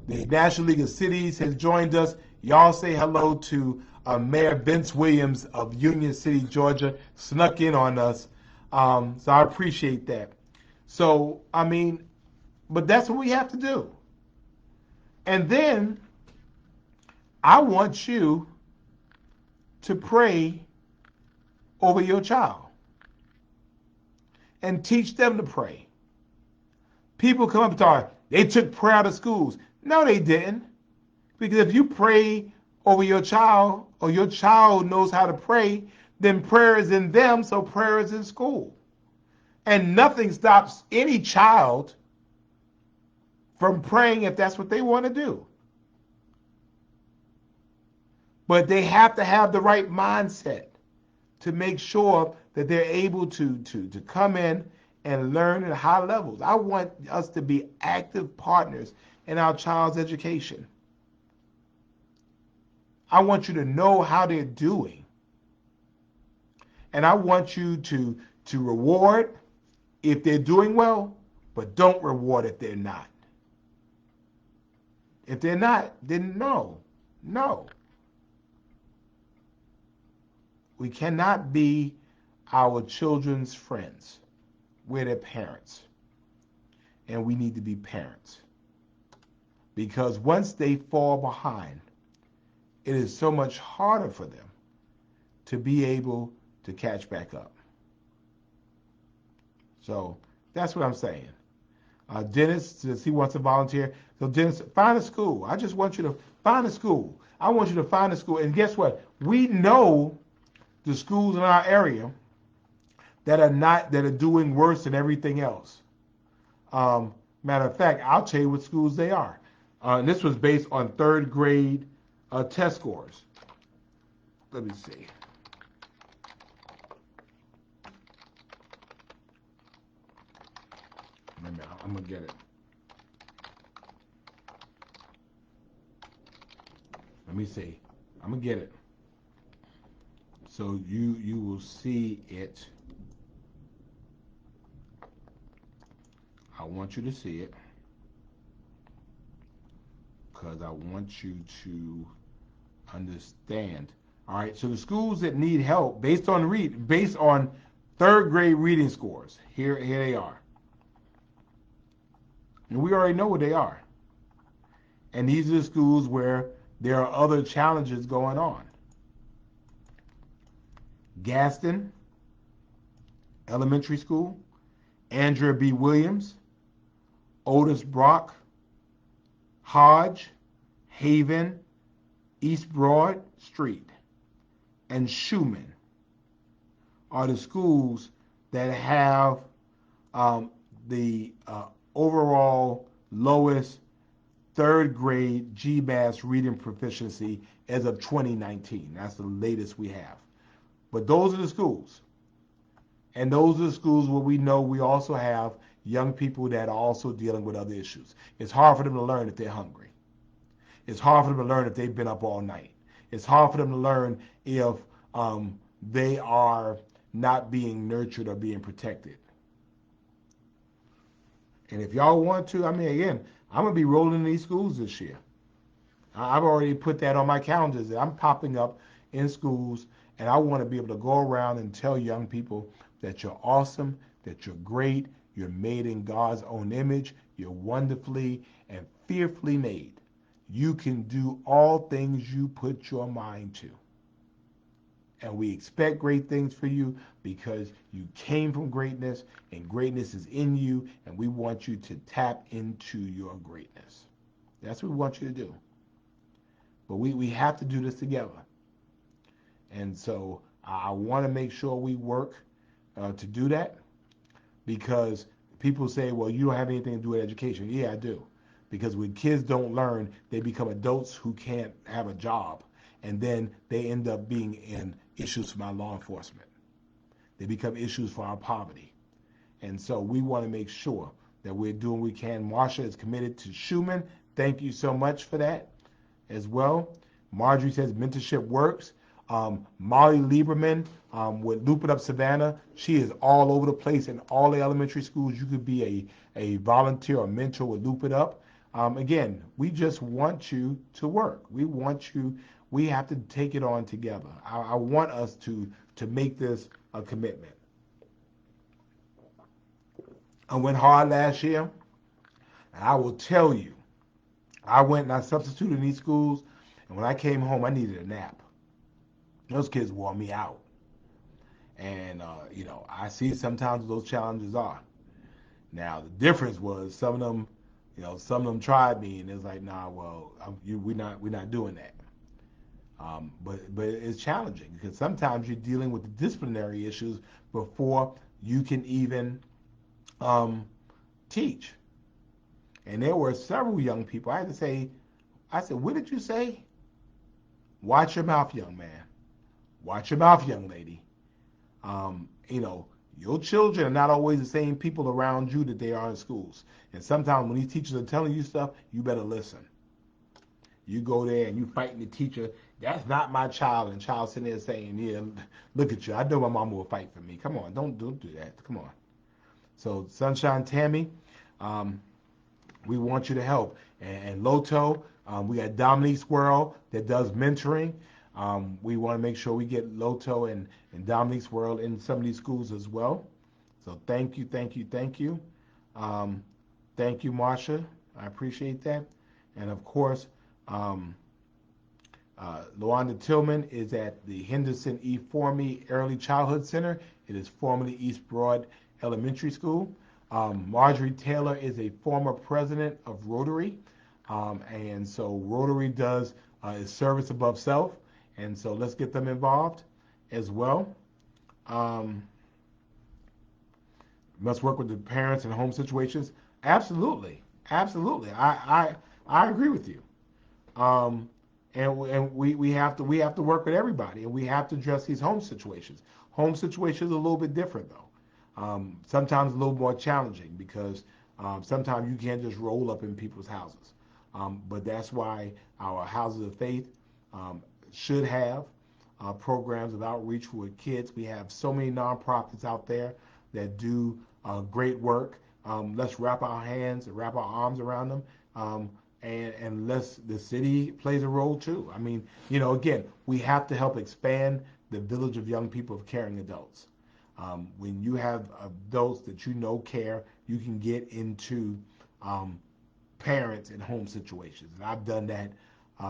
National League of Cities has joined us. Y'all say hello to Mayor Vince Williams of Union City, Georgia, snuck in on us. So I appreciate that. So, I mean, but that's what we have to do. And then I want you to pray over your child and teach them to pray. People come up and talk, they took prayer out of schools. No, they didn't. Because if you pray over your child or your child knows how to pray, then prayer is in them, so prayer is in school. And nothing stops any child from praying if that's what they want to do. But they have to have the right mindset to make sure that they're able to come in and learn at high levels. I want us to be active partners in our child's education. I want you to know how they're doing. And I want you to reward if they're doing well, but don't reward if they're not. If they're not, then no. We cannot be our children's friends. We're their parents. And we need to be parents. Because once they fall behind, it is so much harder for them to be able to catch back up. So that's what I'm saying. Dennis says he wants to volunteer. So Dennis, find a school. I just want you to find a school. I want you to find a school. And guess what? We know the schools in our area that are doing worse than everything else. Matter of fact, I'll tell you what schools they are. And this was based on third grade test scores. Let me see. I'm gonna get it. Let me see. I'm gonna get it. So you will see it. I want you to see it because I want you to understand. All right. So the schools that need help based on third grade reading scores. Here they are. And we already know what they are. And these are the schools where there are other challenges going on. Gaston Elementary School, Andrea B. Williams, Otis Brock, Hodge, Haven, East Broad Street, and Schumann are the schools that have the overall lowest third grade GMAS reading proficiency as of 2019. That's the latest we have. But those are the schools. And those are the schools where we know we also have young people that are also dealing with other issues. It's hard for them to learn if they're hungry. It's hard for them to learn if they've been up all night. It's hard for them to learn if they are not being nurtured or being protected. And if y'all want to, I mean, again, I'm going to be rolling in these schools this year. I've already put that on my calendars that I'm popping up in schools, and I want to be able to go around and tell young people that you're awesome, that you're great, you're made in God's own image, you're wonderfully and fearfully made. You can do all things you put your mind to. And we expect great things for you because you came from greatness and greatness is in you, and we want you to tap into your greatness. That's what we want you to do. But we have to do this together. And so I want to make sure we work to do that, because people say, well, you don't have anything to do with education. Yeah, I do. Because when kids don't learn, they become adults who can't have a job. And then they end up being in issues for our law enforcement. They become issues for our poverty. And so we want to make sure that we're doing what we can. Marsha is committed to Schumann. Thank you so much for that as well. Marjorie says mentorship works. Molly Lieberman with Loop It Up Savannah, she is all over the place in all the elementary schools. You could be a volunteer or mentor with Loop It Up. Again, we just want you to work. We have to take it on together. I want us to make this a commitment. I went hard last year, and I will tell you, I went and I substituted in these schools, and when I came home, I needed a nap. Those kids wore me out. And, I see sometimes those challenges are. Now, the difference was some of them tried me, and it's like, nah, well, we're not doing that. But it's challenging because sometimes you're dealing with the disciplinary issues before you can even teach. And there were several young people. I said, what did you say? Watch your mouth, young man. Watch your mouth, young lady. Your children are not always the same people around you that they are in schools. And sometimes when these teachers are telling you stuff, you better listen. You go there and you fighting the teacher. That's not my child. And child sitting there saying, yeah, look at you. I know my mama will fight for me. Come on, don't do that. Come on. So Sunshine Tammy, we want you to help. And Loto, we got Dominique Swirl that does mentoring. We want to make sure we get Loto and Dominique Swirl in some of these schools as well. So thank you, thank you, thank you. Thank you, Marsha. I appreciate that. And of course, Luanda Tillman is at the Henderson E. Formey Early Childhood Center. It is formerly East Broad Elementary School. Marjorie Taylor is a former president of Rotary. And so Rotary does is service above self. And so let's get them involved as well. Must work with the parents in home situations. Absolutely, absolutely. I agree with you. And we have to work with everybody, and we have to address these home situations. Home situations are a little bit different though. Sometimes a little more challenging because sometimes you can't just roll up in people's houses. But that's why our houses of faith should have programs of outreach with kids. We have so many nonprofits out there that do great work. Let's wrap our hands and wrap our arms around them. And the city plays a role too. I mean, again, we have to help expand the village of young people of caring adults. When you have adults that care, you can get into parents in home situations. And I've done that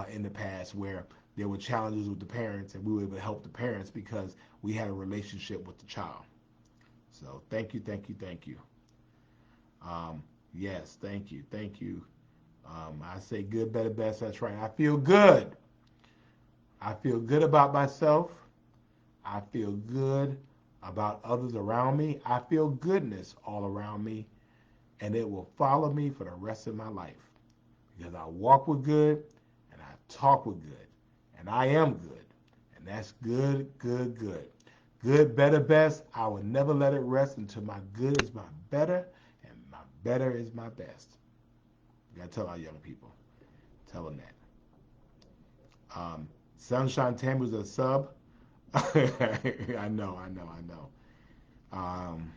in the past where there were challenges with the parents and we were able to help the parents because we had a relationship with the child. So thank you, thank you, thank you. Yes, thank you, thank you. I say good, better, best. That's right. I feel good. I feel good about myself. I feel good about others around me. I feel goodness all around me, and it will follow me for the rest of my life because I walk with good and I talk with good and I am good. And that's good, good, good. Good, better, best. I will never let it rest until my good is my better and my better is my best. You gotta tell our young people. Tell them that. Sunshine Tam was a sub. I know. Um,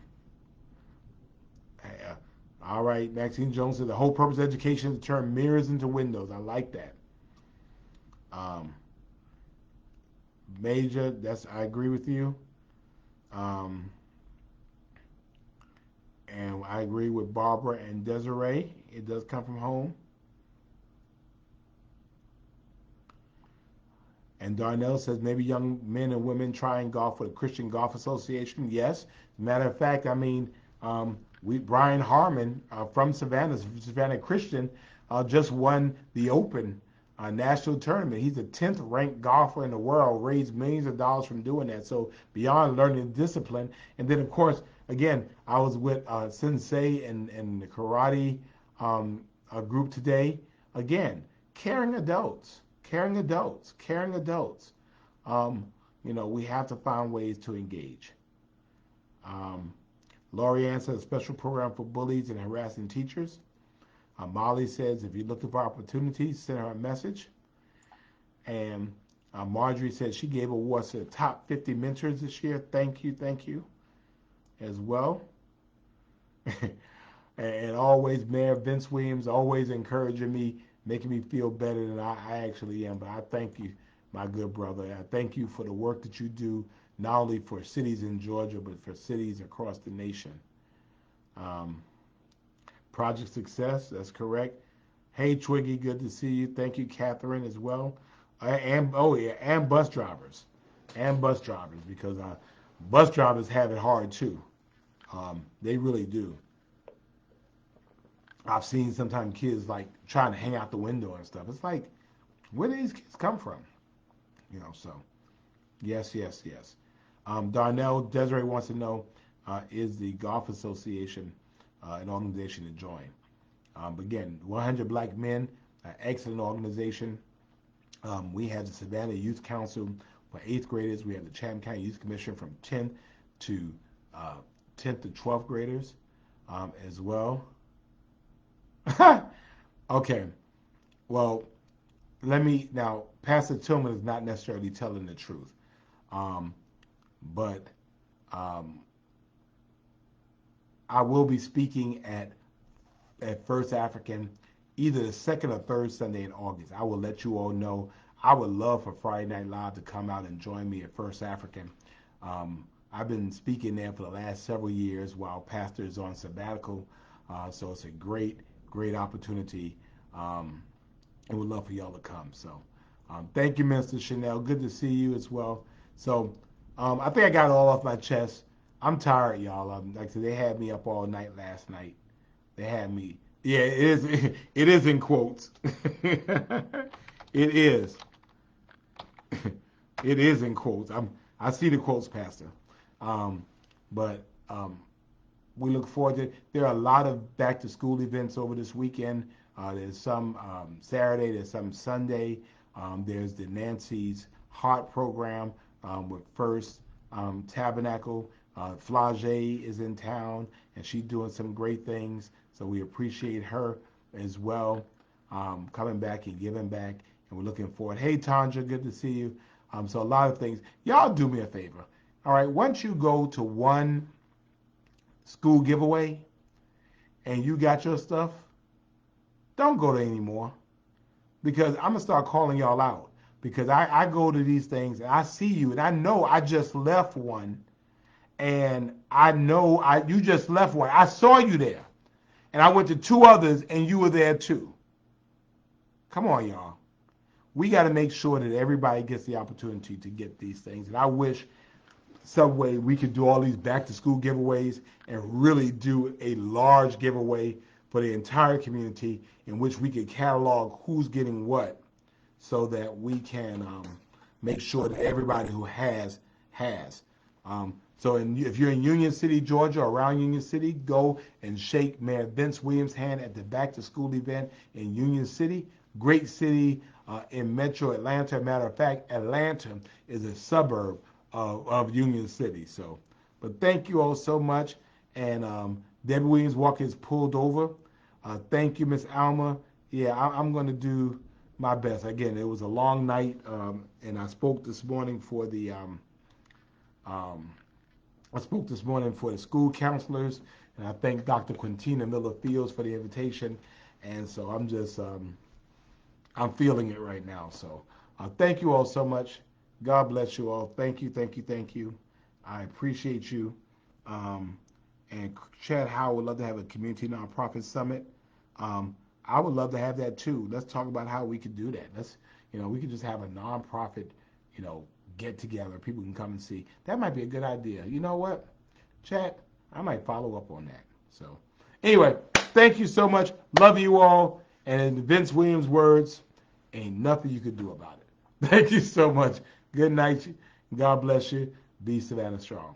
all right, Maxine Jones said the whole purpose of education is to turn mirrors into windows. I like that. Major, I agree with you. And I agree with Barbara and Desiree. It does come from home. And Darnell says maybe young men and women trying golf with a Christian Golf Association. Yes. Matter of fact, Brian Harmon from Savannah Christian, just won the Open national tournament. He's the 10th ranked golfer in the world, raised millions of dollars from doing that. So beyond learning discipline, and then of course, again, I was with Sensei and the karate group today. Again, caring adults. We have to find ways to engage. Laurie Ann said a special program for bullies and harassing teachers. Molly says, if you're looking for opportunities, send her a message. And Marjorie said she gave awards to the top 50 mentors this year. Thank you as well. And always, Mayor Vince Williams, always encouraging me, making me feel better than I actually am. But I thank you, my good brother. I thank you for the work that you do, not only for cities in Georgia, but for cities across the nation. Um, Project Success, that's correct. Hey, Twiggy, good to see you. Thank you, Catherine, as well. And bus drivers. And bus drivers, because bus drivers have it hard too. They really do. I've seen sometimes kids like trying to hang out the window and stuff. It's like, where do these kids come from? So yes. Darnell Desiree wants to know, is the Golf Association an organization to join? But again, 100 Black Men, excellent organization. We have the Savannah Youth Council for 8th graders. We have the Chatham County Youth Commission from 10th to 12th graders as well. Okay, well, now, Pastor Tillman is not necessarily telling the truth, but I will be speaking at First African either the second or third Sunday in August. I will let you all know. I would love for Friday Night Live to come out and join me at First African. I've been speaking there for the last several years while Pastor is on sabbatical, so it's a great opportunity, and we'd love for y'all to come. So thank you, Minister Chanel. Good to see you as well. So I think I got it all off my chest. I'm tired, y'all. Like I said, they had me up all night last night. They had me. Yeah, it is. It is in quotes. It is. It is in quotes. I see the quotes, Pastor. But we look forward to it. There are a lot of back to school events over this weekend. There's some Saturday, there's some Sunday. There's the Nancy's Heart program with First Tabernacle. Flage is in town, and she's doing some great things. So we appreciate her as well, coming back and giving back. And we're looking forward. Hey, Tandra, good to see you. So a lot of things. Y'all do me a favor. All right, once you go to one school giveaway and you got your stuff, don't go to any more, because I'm going to start calling y'all out, because I go to these things and I see you and I know I just left one, and I know you just left one. I saw you there, and I went to 2 others and you were there too. Come on, y'all. We got to make sure that everybody gets the opportunity to get these things. And I wish some way we could do all these back to school giveaways and really do a large giveaway for the entire community, in which we could catalog who's getting what, so that we can make sure that everybody who has. So if you're in Union City, Georgia, or around Union City, go and shake Mayor Vince Williams' hand at the back to school event in Union City. Great city in metro Atlanta. Matter of fact, Atlanta is a suburb of Union City. So, but thank you all so much. And Debbie Williams Walker is pulled over. Thank you, Miss Alma. Yeah, I'm going to do my best. Again, it was a long night, and I spoke this morning for the school counselors, and I thank Dr. Quintina Miller Fields for the invitation. And so I'm just I'm feeling it right now. So thank you all so much. God bless you all. Thank you. I appreciate you. And Chad Howard would love to have a community nonprofit summit. I would love to have that too. Let's talk about how we could do that. We could just have a nonprofit, get together. People can come and see. That might be a good idea. You know what, Chad? I might follow up on that. So anyway, thank you so much. Love you all. And in Vince Williams' words, ain't nothing you could do about it. Thank you so much. Good night. God bless you. Be Savannah strong.